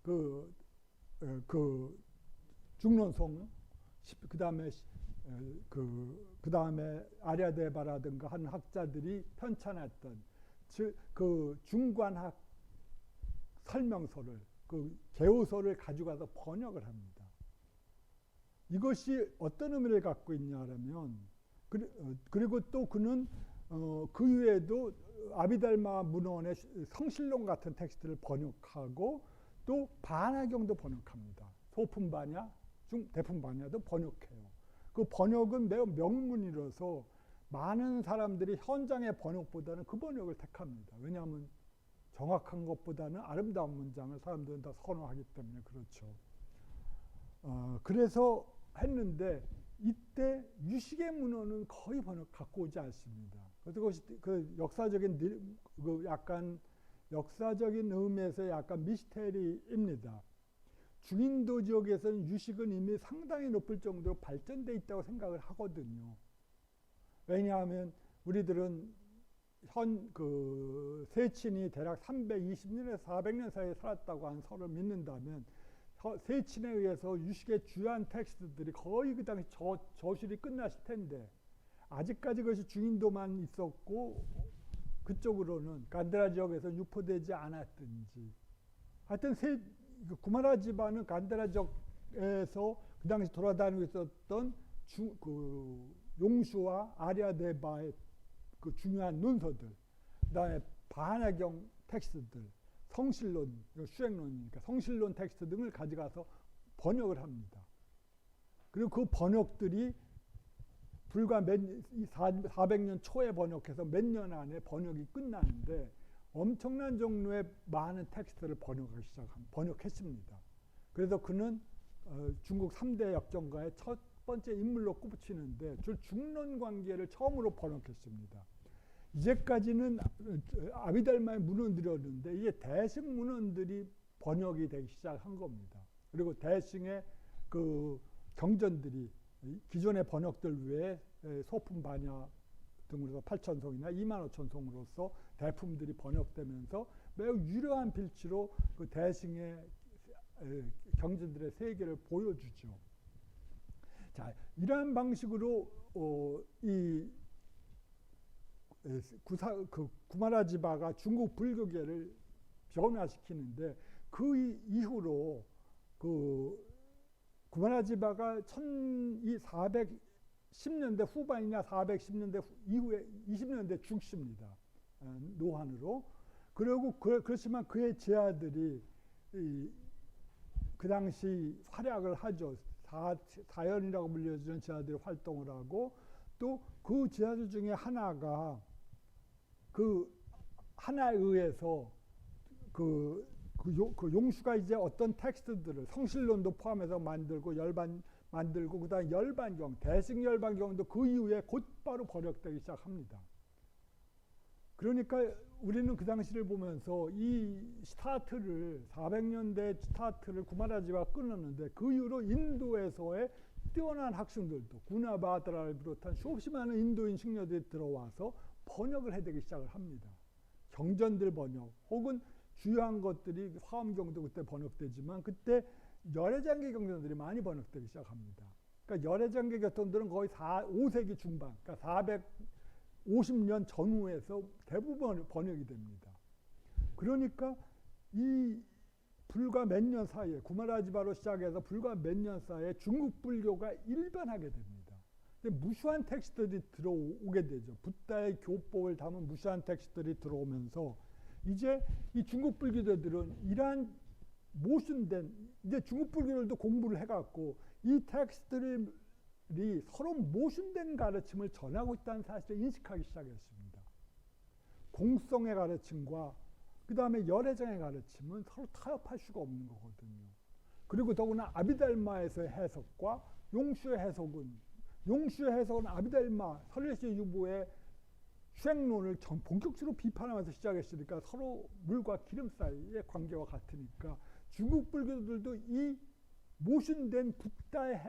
그 중론송, 그 다음에 아랴데바라든가 하는 학자들이 편찬했던 그 중관학 설명서를 그 개요서를 가져가서 번역을 합니다. 이것이 어떤 의미를 갖고 있냐면, 그리고 또 그는 그 이외에도 아비달마 문헌의 성실론 같은 텍스트를 번역하고 또 반화경도 번역합니다. 소품반야, 대품반야도 번역해요. 그 번역은 매우 명문이라서 많은 사람들이 현장의 번역보다는 그 번역을 택합니다. 왜냐하면 정확한 것보다는 아름다운 문장을 사람들은 다 선호하기 때문에 그렇죠. 그래서 했는데 이때 유식의 문헌은 거의 갖고 오지 않습니다. 그래서 그것이 그 역사적인 의미에서 약간 미스테리입니다. 중인도 지역에서는 유식은 이미 상당히 높을 정도로 발전되어 있다고 생각을 하거든요. 왜냐하면 우리들은 세친이 대략 320년에서 400년 사이에 살았다고 한 설을 믿는다면 세친에 의해서 유식의 주요한 텍스트들이 거의 그 당시 저술이 끝났을 텐데 아직까지 그것이 중인도만 있었고 그쪽으로는 간다라 지역에서 유포되지 않았든지 하여튼 구마라 지바는 간다라 지역에서 그 당시 돌아다니고 있었던 용수와 아랴데바의 그 중요한 논서들, 그 다음에 반화경 텍스트들, 성실론, 수행론이니까 성실론 텍스트 등을 가져가서 번역을 합니다. 그리고 그 번역들이 불과 400년 초에 번역해서 몇 년 안에 번역이 끝나는데 엄청난 종류의 많은 텍스트를 번역했습니다. 그래서 그는 중국 3대 역정가의 첫 번째 인물로 꼽히는데 주 중론 관계를 처음으로 번역했습니다. 이제까지는 아비달마의 문헌들이었는데 이게 대승 문헌들이 번역이 되기 시작한 겁니다. 그리고 대승의 그 경전들이 기존의 번역들 외에 소품 반야 등으로서 8천송이나 25,000송으로서 대품들이 번역되면서 매우 유려한 필치로 그 대승의 경전들의 세계를 보여주죠. 자, 이러한 방식으로 구마라지바가 중국 불교계를 변화시키는데 그 이후로 구마라지바가 410년대 후반이나 410년대 이후에 20년대 죽습니다. 노환으로. 그리고 그렇지만 그의 제자들이 그 당시 활약을 하죠. 사연이라고 불려지는 제자들이 활동을 하고, 또 그 제자들 중에 하나가 하나에 의해서 그 용수가 이제 어떤 텍스트들을 성실론도 포함해서 만들고 그다음 열반경, 대승열반경도 그 이후에 곧바로 번역되기 시작합니다. 그러니까 우리는 그 당시를 보면서 이 스타트를 400년대 스타트를 구마라지바가 끊었는데, 그 이후로 인도에서의 뛰어난 학생들도 구나바드라를 비롯한 수없이 많은 인도인 승려들이 들어와서 번역을 해대기 시작을 합니다. 경전들 번역, 혹은 주요한 것들이 화엄경도 그때 번역되지만, 그때 열애장계 경전들이 많이 번역되기 시작합니다. 그러니까 열애장계 경전들은 거의 5세기 중반, 그러니까 450년 전후에서 대부분 번역이 됩니다. 그러니까 이 불과 몇 년 사이에, 구마라지바로 시작해서 불과 몇 년 사이에 중국 불교가 일변하게 됩니다. 근데 무수한 텍스트들이 들어오게 되죠. 붓다의 교법을 담은 무수한 텍스트들이 들어오면서 이제 이 중국 불교도들은 이러한 모순된, 이제 중국 불교들도 공부를 해갖고 이 텍스트들이 서로 모순된 가르침을 전하고 있다는 사실을 인식하기 시작했습니다. 공성의 가르침과 그 다음에 열애장의 가르침은 서로 타협할 수가 없는 거거든요. 그리고 더구나 아비달마에서의 해석과 용수의 해석은 아비달마, 설레시 유보의 수행론을 본격적으로 비판하면서 시작했으니까 서로 물과 기름 사이의 관계와 같으니까 중국 불교들도 이 모순된 붓다의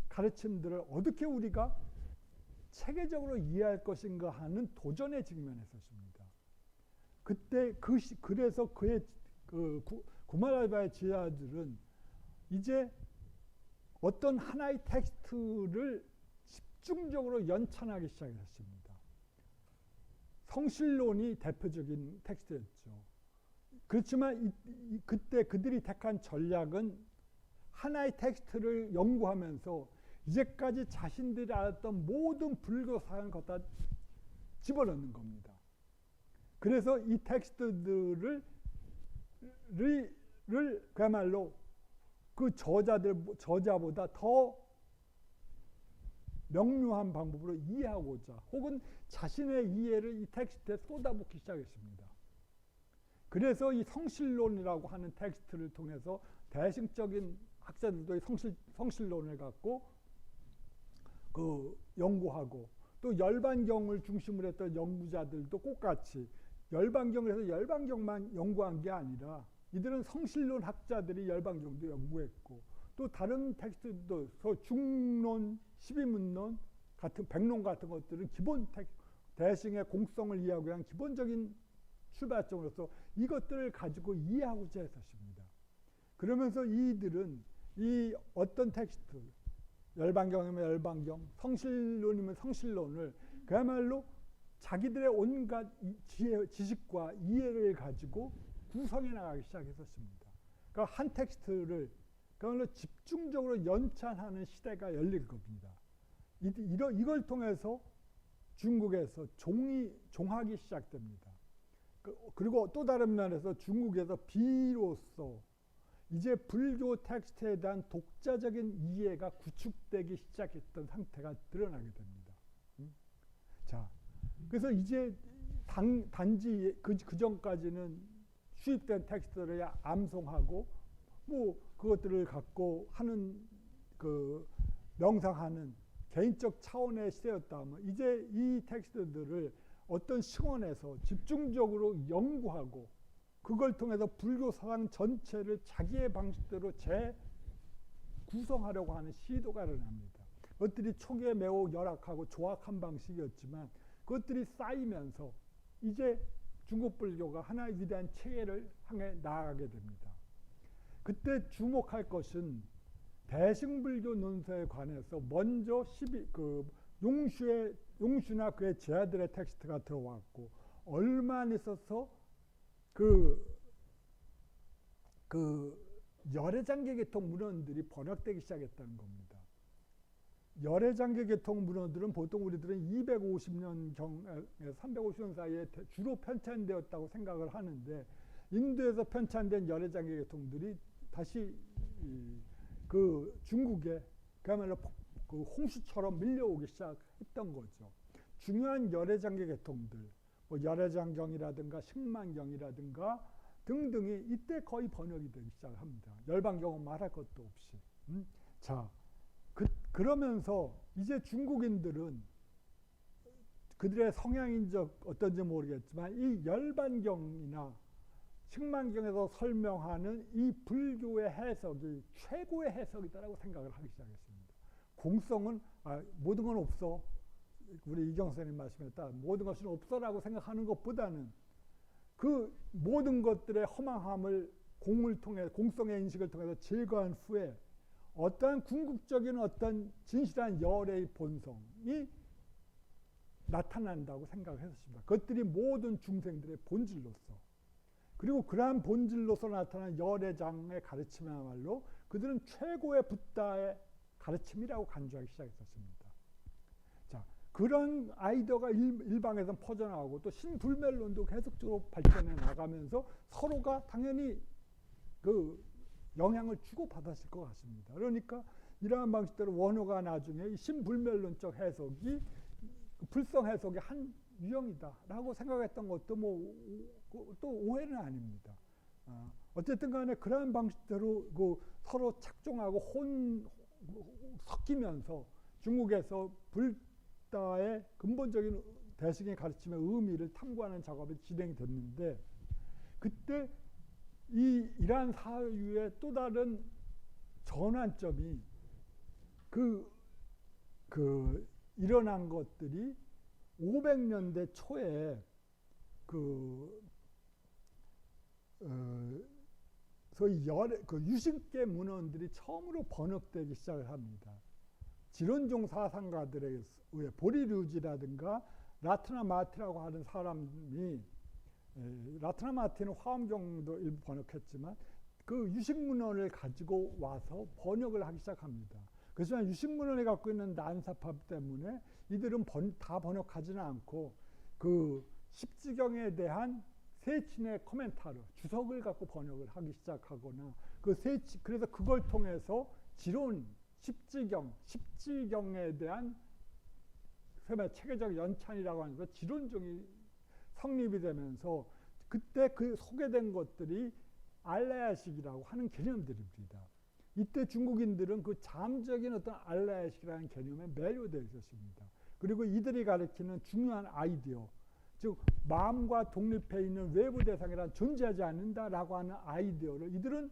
가르침들을 어떻게 우리가 체계적으로 이해할 것인가 하는 도전에 직면했었습니다. 그때 그래서 그의 구마라지바의 제자들은 이제 어떤 하나의 텍스트를 집중적으로 연찬하기 시작했습니다. 성실론이 대표적인 텍스트였죠. 그렇지만 그때 그들이 택한 전략은 하나의 텍스트를 연구하면서 이제까지 자신들이 알았던 모든 불교 사상을 갖다 집어넣는 겁니다. 그래서 이 텍스트들을 그야말로 그 저자보다 더 명료한 방법으로 이해하고자, 혹은 자신의 이해를 이 텍스트에 쏟아붓기 시작했습니다. 그래서 이 성실론이라고 하는 텍스트를 통해서 대승적인 학자들도 성실론을 갖고 연구하고, 또 열반경을 중심으로 했던 연구자들도 똑같이 열반경을 해서 열반경만 연구한 게 아니라, 이들은 성실론 학자들이 열반경도 연구했고, 또 다른 텍스트도 중론, 십이문론 같은 백론 같은 것들은 기본 대승의 공성을 이해하기 위한 기본적인 출발점으로서 이것들을 가지고 이해하고자 했었습니다. 그러면서 이들은 이 어떤 텍스트, 열반경이면 열반경, 성실론이면 성실론을 그야말로 자기들의 온갖 지식과 이해를 가지고 구성해 나가기 시작했었습니다. 그러니까 한 텍스트를 그야말로 집중적으로 연찬하는 시대가 열릴 겁니다. 이걸 통해서 중국에서 종학이 시작됩니다. 그리고 또 다른 면에서 중국에서 비로소 이제 불교 텍스트에 대한 독자적인 이해가 구축되기 시작했던 상태가 드러나게 됩니다. 자, 그래서 이제 단지 그 전까지는 수입된 텍스트를 암송하고 그것들을 갖고 하는 명상하는 개인적 차원의 시대였다면, 이제 이 텍스트들을 어떤 시원에서 집중적으로 연구하고 그걸 통해서 불교 사상 전체를 자기의 방식대로 재구성하려고 하는 시도가 일어납니다. 그것들이 초기에 매우 열악하고 조악한 방식이었지만 그것들이 쌓이면서 이제 중국 불교가 하나의 위대한 체계를 향해 나아가게 됩니다. 그때 주목할 것은 대승불교 논서에 관해서 먼저 용슈나 그의 제자들의 텍스트가 들어왔고 얼마 안 있어서 열애장계 계통 문헌들이 번역되기 시작했다는 겁니다. 열애장계 계통 문헌들은 보통 우리들은 250년경에서 350년 사이에 주로 편찬되었다고 생각을 하는데 인도에서 편찬된 열애장계 계통들이 다시 그 중국에 그야말로 그 홍수처럼 밀려오기 시작했던 거죠. 중요한 열애장계 계통들, 뭐 열애장경이라든가 식만경이라든가 등등이 이때 거의 번역이 되기 시작합니다. 열반경은 말할 것도 없이. 자, 그러면서 이제 중국인들은 그들의 성향인지 어떤지 모르겠지만 이 열반경이나 식만경에서 설명하는 이 불교의 해석이 최고의 해석이다라고 생각을 하기 시작했습니다. 공성은 모든 건 없어. 우리 이경 선생님 말씀에 따라 모든 것은 없어라고 생각하는 것보다는 그 모든 것들의 허망함을 공성의 인식을 통해서 제거한 후에 어떠한 궁극적인 어떤 진실한 열의 본성이 나타난다고 생각을 했습니다. 그것들이 모든 중생들의 본질로서 그리고 그러한 본질로서 나타난 열애장의 가르침이야말로 그들은 최고의 붓다의 가르침이라고 간주하기 시작했었습니다. 자, 그런 아이디어가 일방에서 퍼져나가고 또 신불멸론도 계속적으로 발전해 나가면서 서로가 당연히 그 영향을 주고받았을 것 같습니다. 그러니까 이러한 방식대로 원효가 나중에 이 신불멸론적 해석이 불성 해석의 한 유형이다라고 생각했던 것도 또 오해는 아닙니다. 어쨌든 간에 그러한 방식대로 서로 착종하고 섞이면서 중국에서 불다의 근본적인 대승의 가르침의 의미를 탐구하는 작업이 진행이 됐는데 그때 이러한 사유의 또 다른 전환점이 일어난 것들이 500년대 초에 소위 유신계 문헌들이 처음으로 번역되기 시작을 합니다. 지론종 사상가들에 의해 보리류지라든가 라트나 마티라고 하는 사람이 라트나 마티는 화엄경도 일부 번역했지만 그 유신문헌을 가지고 와서 번역을 하기 시작합니다. 그렇지만 유신문헌이 갖고 있는 난사pháp 때문에 이들은 다 번역하지는 않고 그 십지경에 대한 세친의 코멘타르, 주석을 갖고 번역을 하기 시작하거나 그래서 그걸 통해서 지론, 십지경에 대한 체계적 연찬이라고 하는 것, 지론종이 성립이 되면서 그때 그 소개된 것들이 알라야식이라고 하는 개념들입니다. 이때 중국인들은 그 잠적인 어떤 알라야식이라는 개념에 매료되어 있었습니다. 그리고 이들이 가리키는 중요한 아이디어, 즉 마음과 독립해 있는 외부 대상이란 존재하지 않는다라고 하는 아이디어를 이들은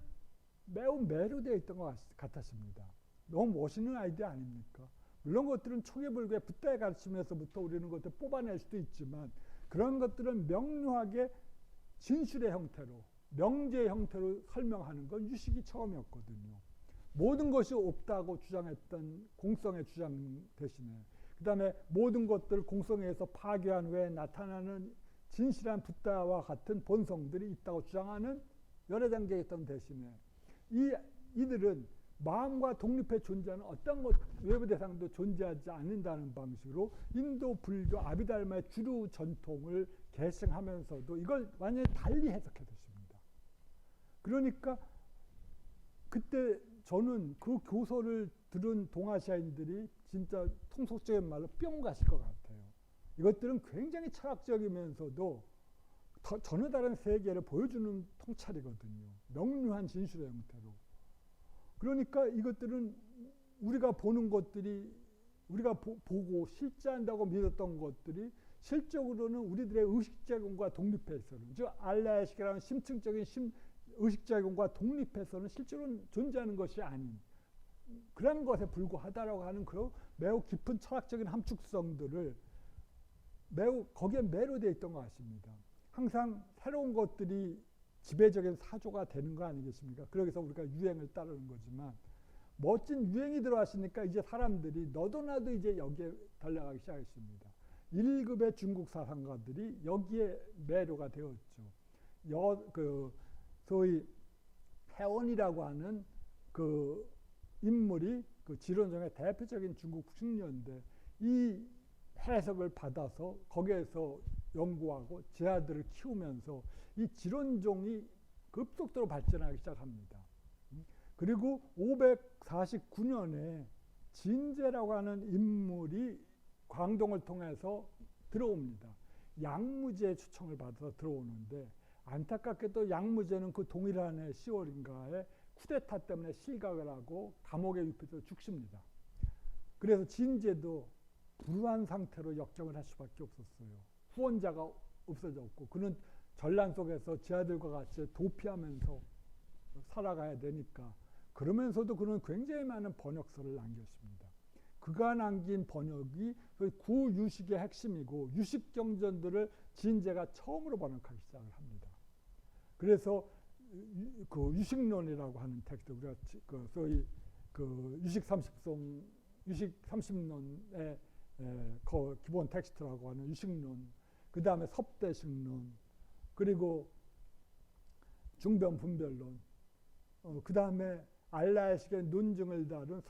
매우 매료되어 있던 것 같았습니다. 너무 멋있는 아이디어 아닙니까? 물론 그것들은 초계불교의 붓다의 가르침에서부터 우리는 그것을 뽑아낼 수도 있지만 그런 것들은 명료하게 진술의 형태로 명제의 형태로 설명하는 건 유식이 처음이었거든요. 모든 것이 없다고 주장했던 공성의 주장 대신에 그 다음에 모든 것들을 공성에서 파괴한 후에 나타나는 진실한 붓다와 같은 본성들이 있다고 주장하는 열애장계였던 대신에 이들은 마음과 독립해 존재하는 어떤 것 외부 대상도 존재하지 않는다는 방식으로 인도 불교 아비달마의 주류 전통을 계승하면서도 이걸 완전히 달리 해석했습니다. 그러니까 그때 저는 그 교서를 들은 동아시아인들이 진짜 통속적인 말로 뿅 가실 것 같아요. 이것들은 굉장히 철학적이면서도 전혀 다른 세계를 보여주는 통찰이거든요. 명료한 진술의 형태로. 그러니까 이것들은 우리가 보는 것들이 우리가 보고 실제한다고 믿었던 것들이 실적으로는 우리들의 의식작용과 독립해서는 즉 알라야식이라는 심층적인 의식작용과 독립해서는 실제로는 존재하는 것이 아닌 그런 것에 불과하다라고 하는 그런 매우 깊은 철학적인 함축성들을 매우 거기에 매료되어 있던 것 같습니다. 항상 새로운 것들이 지배적인 사조가 되는 거 아니겠습니까? 그래서 우리가 유행을 따르는 거지만 멋진 유행이 들어왔으니까 이제 사람들이 너도 나도 이제 여기에 달려가기 시작했습니다. 1급의 중국 사상가들이 여기에 매료가 되었죠. 소위 해원이라고 하는 그 인물이 그 지론종의 대표적인 중국 숙련인데 이 해석을 받아서 거기에서 연구하고 제 아들을 키우면서 이 지론종이 급속도로 발전하기 시작합니다. 그리고 549년에 진제라고 하는 인물이 광동을 통해서 들어옵니다. 양무제의 추청을 받아서 들어오는데 안타깝게도 양무제는 그 동일한 해 10월인가에 쿠데타 때문에 실각을 하고 감옥에 유폐돼서 죽습니다. 그래서 진제도 불우한 상태로 역정을 할 수밖에 없었어요. 후원자가 없어졌고 그는 전란 속에서 제 아들과 같이 도피하면서 살아가야 되니까 그러면서도 그는 굉장히 많은 번역서를 남겼습니다. 그가 남긴 번역이 구유식의 핵심이고 유식경전들을 진제가 처음으로 번역하기 시작을 합니다. 그래서 그 유식론이라고 하는 텍스트 우리가 그 소위 그 유식 30논의 기본 텍스트라고 하는 유식론, 그 다음에 섭대식론, 그리고 중변 분별론, 그 다음에 알라의식의 논증을 다룬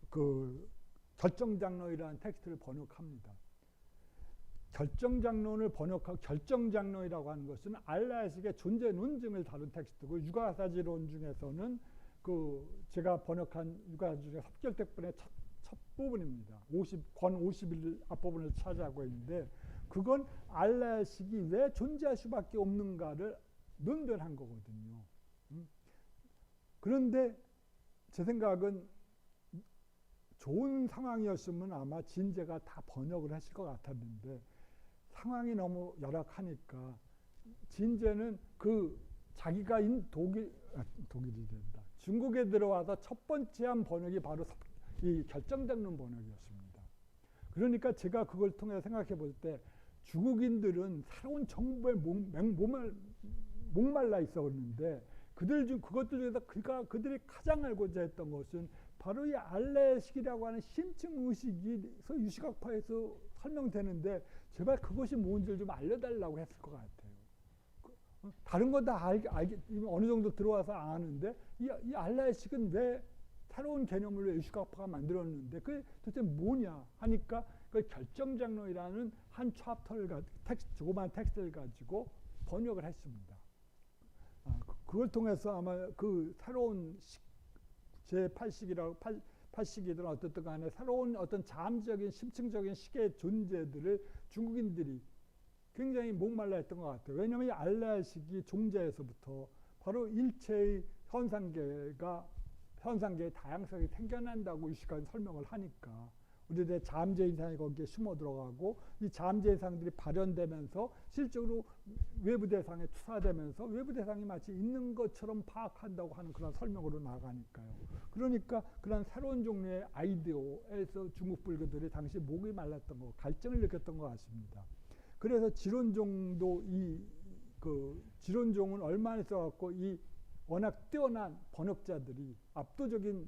그 결정장론이라는 텍스트를 번역합니다. 결정장론이라고 하는 것은 알라의식의 존재 논증을 다룬 텍스트고 유가사지론 중에서는 그 제가 번역한 유가사지 섭결택본의 첫 부분입니다. 권 51 앞부분을 차지하고 있는데 그건 알라의식이 왜 존재할 수밖에 없는가를 논변한 거거든요. 그런데 제 생각은 좋은 상황이었으면 아마 진제가 다 번역을 했을 것 같았는데 상황이 너무 열악하니까 진제는 그 자기가 독일이 된다. 중국에 들어와서 첫 번째 한 번역이 바로 이 결정장론 번역이었습니다. 그러니까 제가 그걸 통해 생각해 볼 때 중국인들은 새로운 정보에 목말라 있었는데 그것들 중에서 그들이 가장 알고자 했던 것은 바로 이 알레식이라고 하는 심층 의식이 유식학파에서 설명되는데 제발 그것이 뭔지를 좀 알려달라고 했을 것 같아요. 다른 건 다 어느 정도 들어와서 아는데 이 알레식은 왜 새로운 개념을 왜 유식학파가 만들었는데 그게 도대체 뭐냐 하니까 그 결정장론이라는 한 챕터를 조그만 텍스트를 가지고 번역을 했습니다. 그걸 통해서 아마 그 새로운 제8식이든 어떻든 간에 새로운 어떤 잠적인 심층적인 식의 존재들을 중국인들이 굉장히 목말라 했던 것 같아요. 왜냐하면 이 알라식이 종자에서부터 바로 일체의 현상계의 다양성이 생겨난다고 유식한 설명을 하니까 우리들의 잠재인상이 거기에 숨어 들어가고 이 잠재인상들이 발현되면서 실적으로 외부 대상에 투사되면서 외부 대상이 마치 있는 것처럼 파악한다고 하는 그런 설명으로 나가니까요. 그러니까 그런 새로운 종류의 아이디어에서 중국 불교들이 당시 목이 말랐던 거, 갈증을 느꼈던 것 같습니다. 그래서 지론종도 지론종은 얼마나 있어갖고 이 워낙 뛰어난 번역자들이 압도적인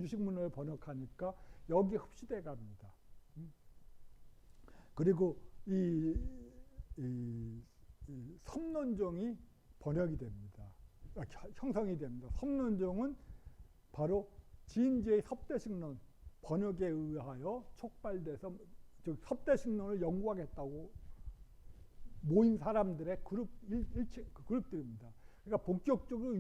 유식문을 번역하니까 여기 흡수돼 갑니다. 그리고 이 섭론종이 번역이 됩니다. 형성이 됩니다. 섭론종은 바로 진제의 섭대식론 번역에 의하여 촉발돼서 섭대식론을 연구하겠다고 모인 사람들의 그룹들입니다. 그러니까 본격적으로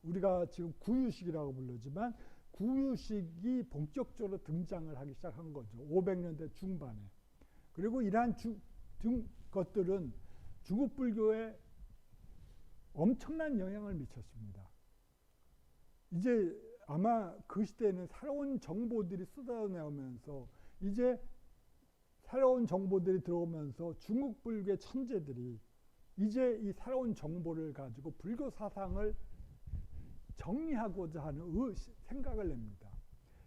우리가 지금 구유식이라고 부르지만 구유식이 본격적으로 등장을 하기 시작한 거죠. 500년대 중반에. 그리고 이러한 것들은 중국 불교에 엄청난 영향을 미쳤습니다. 이제 아마 그 시대에는 새로운 정보들이 쏟아내오면서 이제 새로운 정보들이 들어오면서 중국 불교의 천재들이 이제 이 새로운 정보를 가지고 불교 사상을 정리하고자 하는 생각을 냅니다.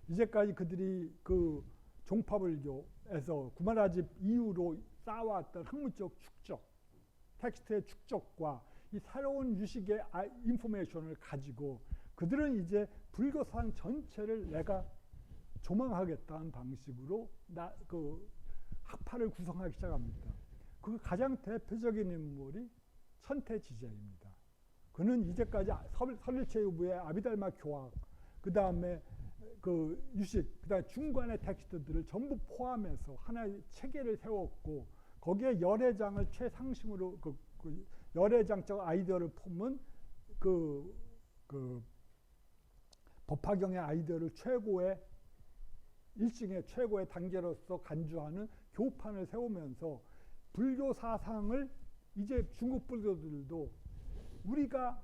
이제까지 그들이 그 종파불교에서 구마라집 이후로 쌓아왔던 학문적 축적, 텍스트의 축적과 이 새로운 유식의 인포메이션을 가지고 그들은 이제 불교 사상 전체를 내가 조망하겠다는 방식으로 그 학파를 구성하기 시작합니다. 그 가장 대표적인 인물이 천태지자입니다. 그는 이제까지 설일체유부의 아비달마 교학, 그 다음에 그 유식, 그 다음에 중간의 텍스트들을 전부 포함해서 하나의 체계를 세웠고 거기에 열애장을 최상심으로 그 열애장적 아이디어를 품은 그 법화경의 아이디어를 최고의 일층의 최고의 단계로서 간주하는 교판을 세우면서 불교 사상을 이제 중국 불교들도 우리가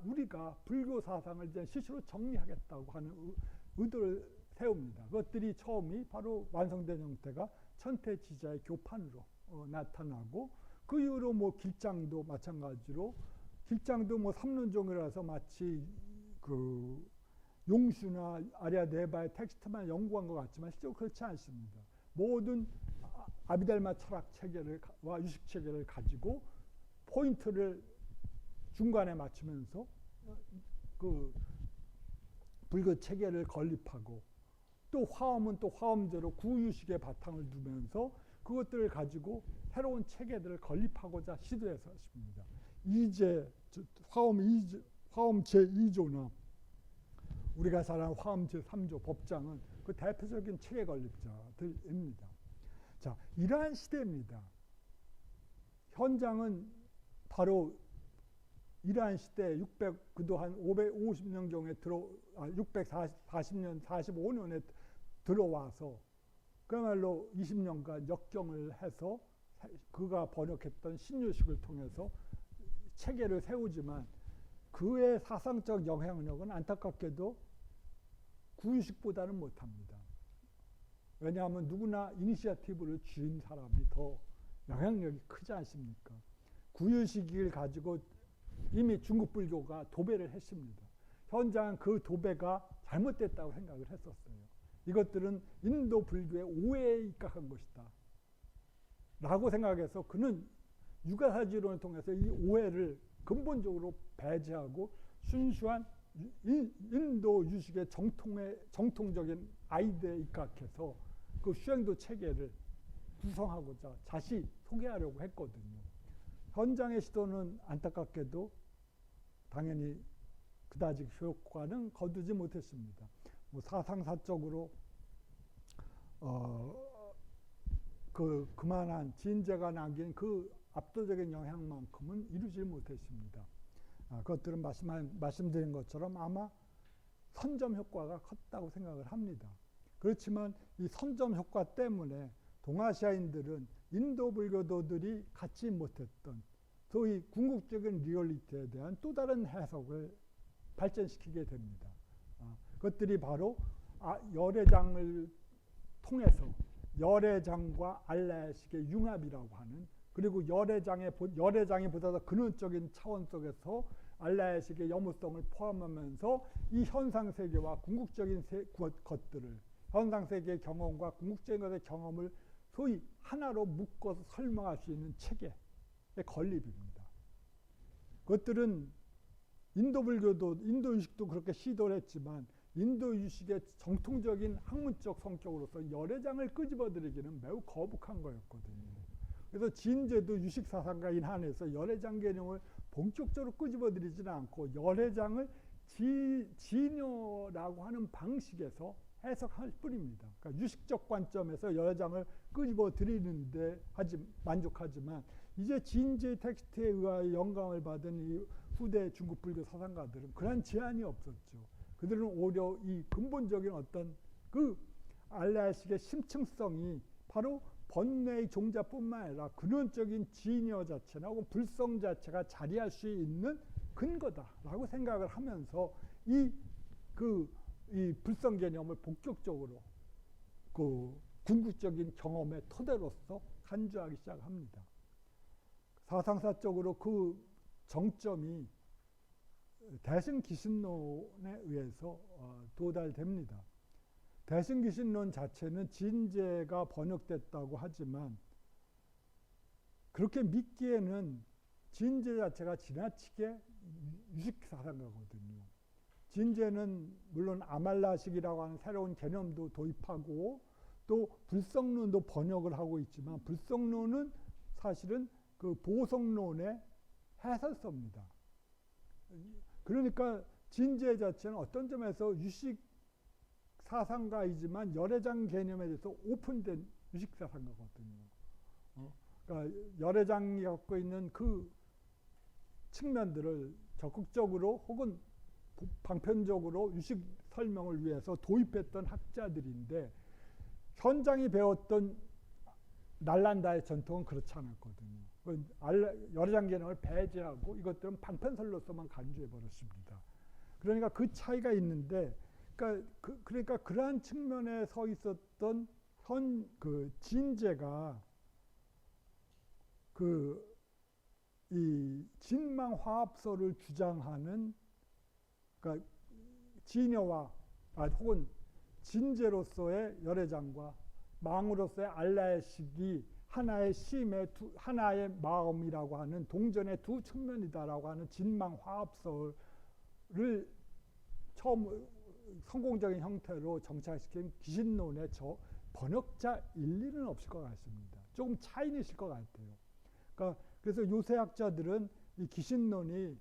불교 사상을 이제 스스로 정리하겠다고 하는 의도를 세웁니다. 그것들이 처음이 바로 완성된 형태가 천태지자의 교판으로 나타나고 그 이후로 뭐 길장도 마찬가지로 길장도 뭐 삼론종이라서 마치 그 용수나 아리아 네바의 텍스트만 연구한 것 같지만 실제로 그렇지 않습니다. 모든 아비달마 철학 체계와 유식 체계를 가지고 포인트를 중간에 맞추면서 그 불교 체계를 건립하고 또 화엄은 또 화엄대로 구유식의 바탕을 두면서 그것들을 가지고 새로운 체계들을 건립하고자 시도했습니다. 화엄 제2조나 우리가 잘 아는 화엄 제3조 법장은 그 대표적인 체계 건립자들입니다. 자, 이러한 시대입니다. 현장은 바로 이러한 시대 그도 한 550년경에 640년, 45년에 들어와서 그야말로 20년간 역경을 해서 그가 번역했던 신유식을 통해서 체계를 세우지만 그의 사상적 영향력은 안타깝게도 구유식보다는 못합니다. 왜냐하면 누구나 이니시어티브를 쥐은 사람이 더 영향력이 크지 않습니까? 구유식을 가지고 이미 중국 불교가 도배를 했습니다. 현장은 그 도배가 잘못됐다고 생각을 했었어요. 이것들은 인도 불교의 오해에 입각한 것이다 라고 생각해서 그는 유가사지론을 통해서 이 오해를 근본적으로 배제하고 순수한 인도 유식의 정통적인 아이디어에 입각해서 그 수행도 체계를 구성하고자 다시 소개하려고 했거든요. 현장의 시도는 안타깝게도 당연히 그다지 효과는 거두지 못했습니다. 뭐 사상사적으로 그만한 진제가 남긴 그 압도적인 영향만큼은 이루지 못했습니다. 그것들은 말씀드린 것처럼 아마 선점 효과가 컸다고 생각을 합니다. 그렇지만 이 선점 효과 때문에 동아시아인들은 인도 불교도들이 갖지 못했던 소위 궁극적인 리얼리티에 대한 또 다른 해석을 발전시키게 됩니다. 그것들이 바로 열애장을 통해서 열애장과 알라식의 융합이라고 하는, 그리고 열애장이 보다 더 근원적인 차원 속에서 알라식의 영무성을 포함하면서 이 현상세계와 궁극적인 것들을, 현상세계의 경험과 궁극적인 것의 경험을 소위 하나로 묶어서 설명할 수 있는 체계의 건립입니다. 그것들은 인도 불교도, 인도 유식도 그렇게 시도를 했지만 인도 유식의 정통적인 학문적 성격으로서 열애장을 끄집어들이기는 매우 거북한 거였거든요. 그래서 진제도 유식 사상가인 한에서 열애장 개념을 본격적으로 끄집어들이지는 않고 열애장을 진여라고 하는 방식에서 해석할 뿐입니다. 그러니까 유식적 관점에서 열애장을 끄집어들이는데 만족하지만 이제 진제 텍스트에 의하여 영감을 받은 이 후대 중국 불교 사상가들은 그런 제한이 없었죠. 그들은 오히려 이 근본적인 어떤 그 알라식의 심층성이 바로 번뇌의 종자뿐만 아니라 근원적인 진여 자체나 혹은 불성 자체가 자리할 수 있는 근거다라고 생각을 하면서 이 불성 개념을 본격적으로 그 궁극적인 경험의 토대로서 간주하기 시작합니다. 사상사적으로 그 정점이 대승기신론에 의해서 도달됩니다. 대승기신론 자체는 진제가 번역됐다고 하지만 그렇게 믿기에는 진제 자체가 지나치게 유식사상가거든요. 진제는 물론 아말라식이라고 하는 새로운 개념도 도입하고 또 불성론도 번역을 하고 있지만 불성론은 사실은 그 보성론의 해설서입니다. 그러니까 진제 자체는 어떤 점에서 유식 사상가이지만 열애장 개념에 대해서 오픈된 유식 사상가거든요. 그러니까 열애장이 갖고 있는 그 측면들을 적극적으로 혹은 방편적으로 유식 설명을 위해서 도입했던 학자들인데 현장이 배웠던 날란다의 전통은 그렇지 않았거든요. 열애장 개념을 배제하고 이것들은 방편설로서만 간주해 버렸습니다. 그러니까 그 차이가 있는데, 그러니까 그러한 측면에 서 있었던 그 진제가 이 진망화합설을 주장하는, 그러니까 진여와 혹은 진제로서의 열애장과 망으로서의 알라의식이 하나의 심의 하나의 마음이라고 하는 동전의 두 측면이다라고 하는 진망화합설을 처음 성공적인 형태로 정착시킨 기신론의 번역자 일리는 없을 것 같습니다. 조금 차이는 있을 것 같아요. 그래서 요새 학자들은 이 기신론이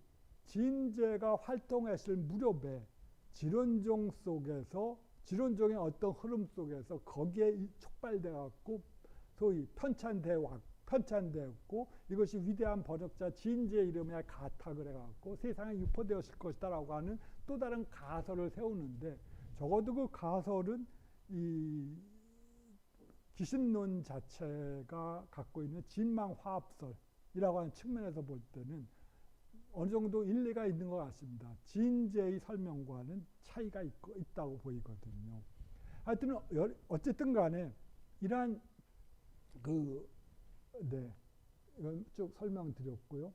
진제가 활동했을 무렵에 지론종 속에서 지론종의 어떤 흐름 속에서 거기에 촉발돼 갖고 소위 편찬되었고 이것이 위대한 번역자 진제의 이름에 가탁을 해갖고 세상에 유포되었을 것이다라고 하는 또 다른 가설을 세우는데, 적어도 그 가설은 이 기신론 자체가 갖고 있는 진망화합설이라고 하는 측면에서 볼 때는 어느 정도 일리가 있는 것 같습니다. 진제의 설명과는 차이가 있다고 보이거든요. 하여튼 어쨌든 간에 이러한 이건 쭉 설명드렸고요.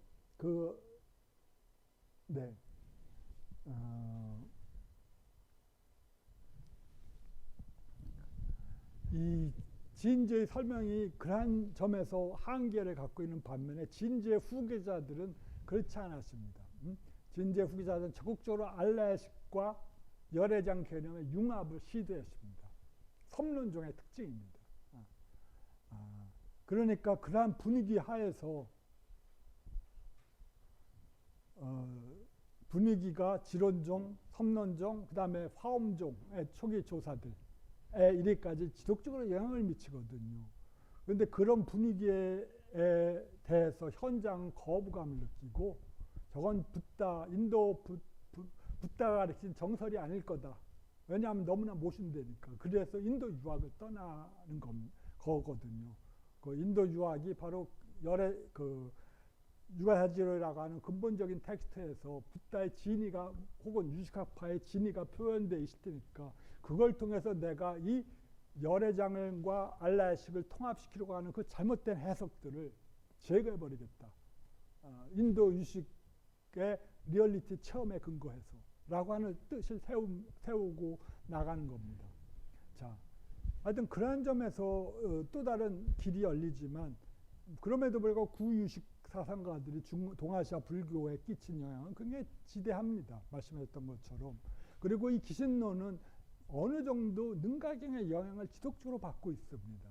이 진제의 설명이 그러한 점에서 한계를 갖고 있는 반면에 진제 후계자들은 그렇지 않았습니다. 진제 후계자들은 적극적으로 알라의식과 열애장 개념의 융합을 시도했습니다. 섭론종의 특징입니다. 그러니까 그러한 분위기 하에서 분위기가 지론종, 섭론종, 그 다음에 화엄종의 초기 조사들에 이래까지 지속적으로 영향을 미치거든요. 그런데 그런 분위기에 대해서 현장은 거부감을 느끼고 저건 인도 붓다가 가르친 정설이 아닐 거다. 왜냐하면 너무나 모순되니까. 그래서 인도 유학을 떠나는 거거든요. 그 인도 유학이 바로 유가사지로라고 하는 근본적인 텍스트에서 붓다의 진의가 혹은 유식학파의 진의가 표현되어 있을 테니까 그걸 통해서 내가 이 열애장과 알라의식을 통합시키려고 하는 그 잘못된 해석들을 제거해버리겠다. 인도 유식의 리얼리티 체험에 근거해서 라고 하는 뜻을 세우고 나가는 겁니다. 자, 하여튼 그러한 점에서 또 다른 길이 열리지만 그럼에도 불구하고 구유식 사상가들이 동아시아 불교에 끼친 영향은 굉장히 지대합니다. 말씀하셨던 것처럼. 그리고 이 기신론은 어느 정도 능가경의 영향을 지속적으로 받고 있습니다.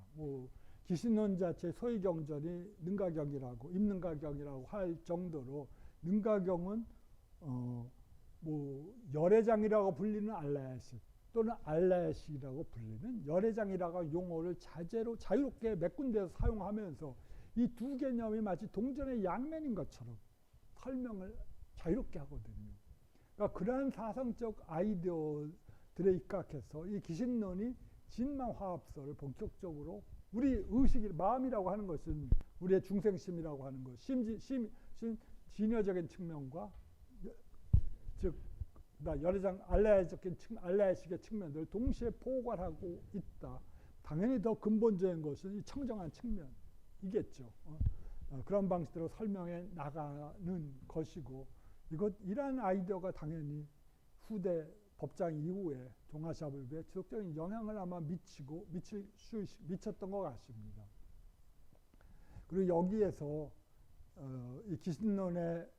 기신론 자체 소위경전이 능가경이라고 입능가경이라고 할 정도로 능가경은 열애장이라고 불리는 알라의식 또는 알라의식이라고 불리는 열애장이라고 용어를 자유롭게 몇 군데에서 사용하면서 이 두 개념이 마치 동전의 양면인 것처럼 설명을 자유롭게 하거든요. 그러니까 그러한 사상적 아이디어들에 입각해서 이 기신론이 진망화합설을 본격적으로 우리 의식이 마음이라고 하는 것은 우리의 중생심이라고 하는 것, 진여적인 측면과 즉 열애장 알라의식의 측면들을 동시에 포괄하고 있다. 당연히 더 근본적인 것은 이 청정한 측면이겠죠. 그런 방식으로 설명해 나가는 것이고 이러한 아이디어가 당연히 후대 법장 이후에 동아시아 불교에 지속적인 영향을 아마 미쳤던 것 같습니다. 그리고 여기에서 이 기신론의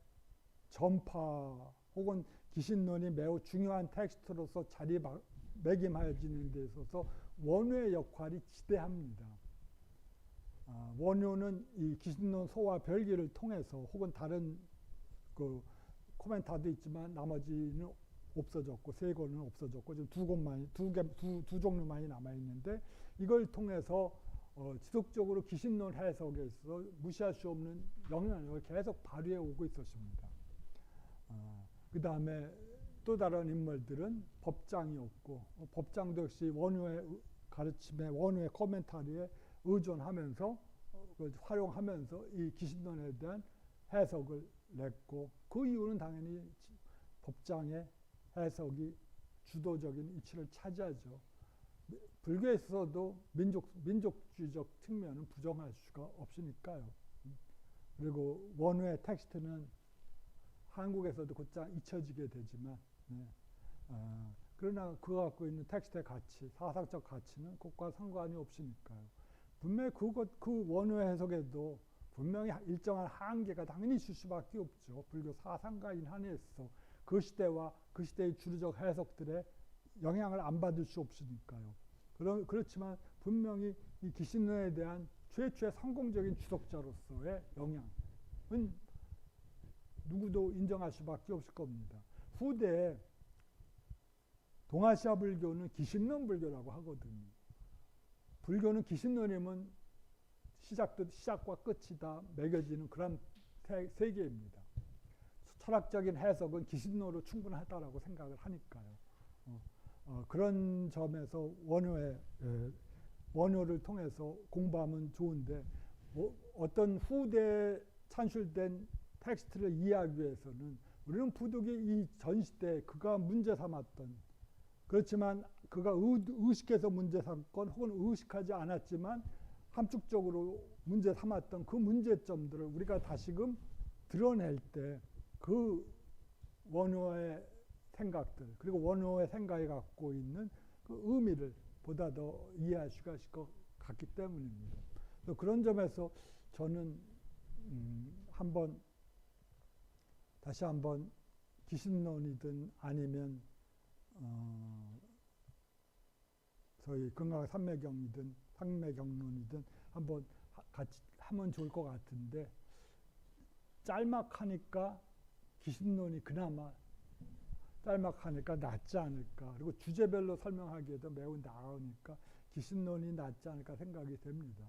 전파 혹은 기신론이 매우 중요한 텍스트로서 자리매김해지는 데 있어서 원효의 역할이 지대합니다. 원효는 이 기신론 소와 별기를 통해서 혹은 다른 그 코멘타도 있지만 나머지는 없어졌고 세 권은 없어졌고 지금 두 종류만이 남아 있는데 이걸 통해서 지속적으로 기신론 해석에 있어서 무시할 수 없는 영향력을 계속 발휘해 오고 있었습니다. 그 다음에 또 다른 인물들은 법장이었고 법장도 역시 원효의 가르침에 원효의 코멘타리에 의존하면서 활용하면서 이 기신론에 대한 해석을 냈고 그 이유는 당연히 법장의 해석이 주도적인 위치를 차지하죠. 불교에 있어서도 민족주의적 측면은 부정할 수가 없으니까요. 그리고 원효의 텍스트는 한국에서도 곧장 잊혀지게 되지만 그러나 그가 갖고 있는 텍스트의 가치, 사상적 가치는 그것과 상관이 없으니까요. 분명히 그 원효의 해석에도 분명히 일정한 한계가 당연히 있을 수밖에 없죠. 불교 사상가인 한에서 그 시대와 그 시대의 주류적 해석들의 영향을 안 받을 수 없으니까요. 그렇지만 분명히 이 기신론에 대한 최초의 성공적인 주석자로서의 영향은 누구도 인정할 수밖에 없을 겁니다. 후대에 동아시아 불교는 기신론 불교라고 하거든요. 불교는 기신론이면 시작과 끝이 다 매겨지는 그런 세계입니다. 철학적인 해석은 기신론으로 충분하다라고 생각을 하니까요. 그런 점에서 원효를 통해서 공부하면 좋은데 어떤 후대에 찬출된 텍스트를 이해하기 위해서는 우리는 부득이 이 전시대에 그가 문제 삼았던 그렇지만 그가 의식해서 문제 삼건 혹은 의식하지 않았지만 함축적으로 문제 삼았던 그 문제점들을 우리가 다시금 드러낼 때 그 원효의 생각들 그리고 원효의 생각이 갖고 있는 그 의미를 보다 더 이해할 수가 있을 것 같기 때문입니다. 그런 점에서 저는 다시 한번 기신론이든 아니면 저희 건강 삼매경이든 상매경론이든 한번 같이 하면 좋을 것 같은데 짤막하니까 기신론이 그나마 짤막하니까 낫지 않을까. 그리고 주제별로 설명하기에도 매우 나으니까 기신론이 낫지 않을까 생각이 됩니다.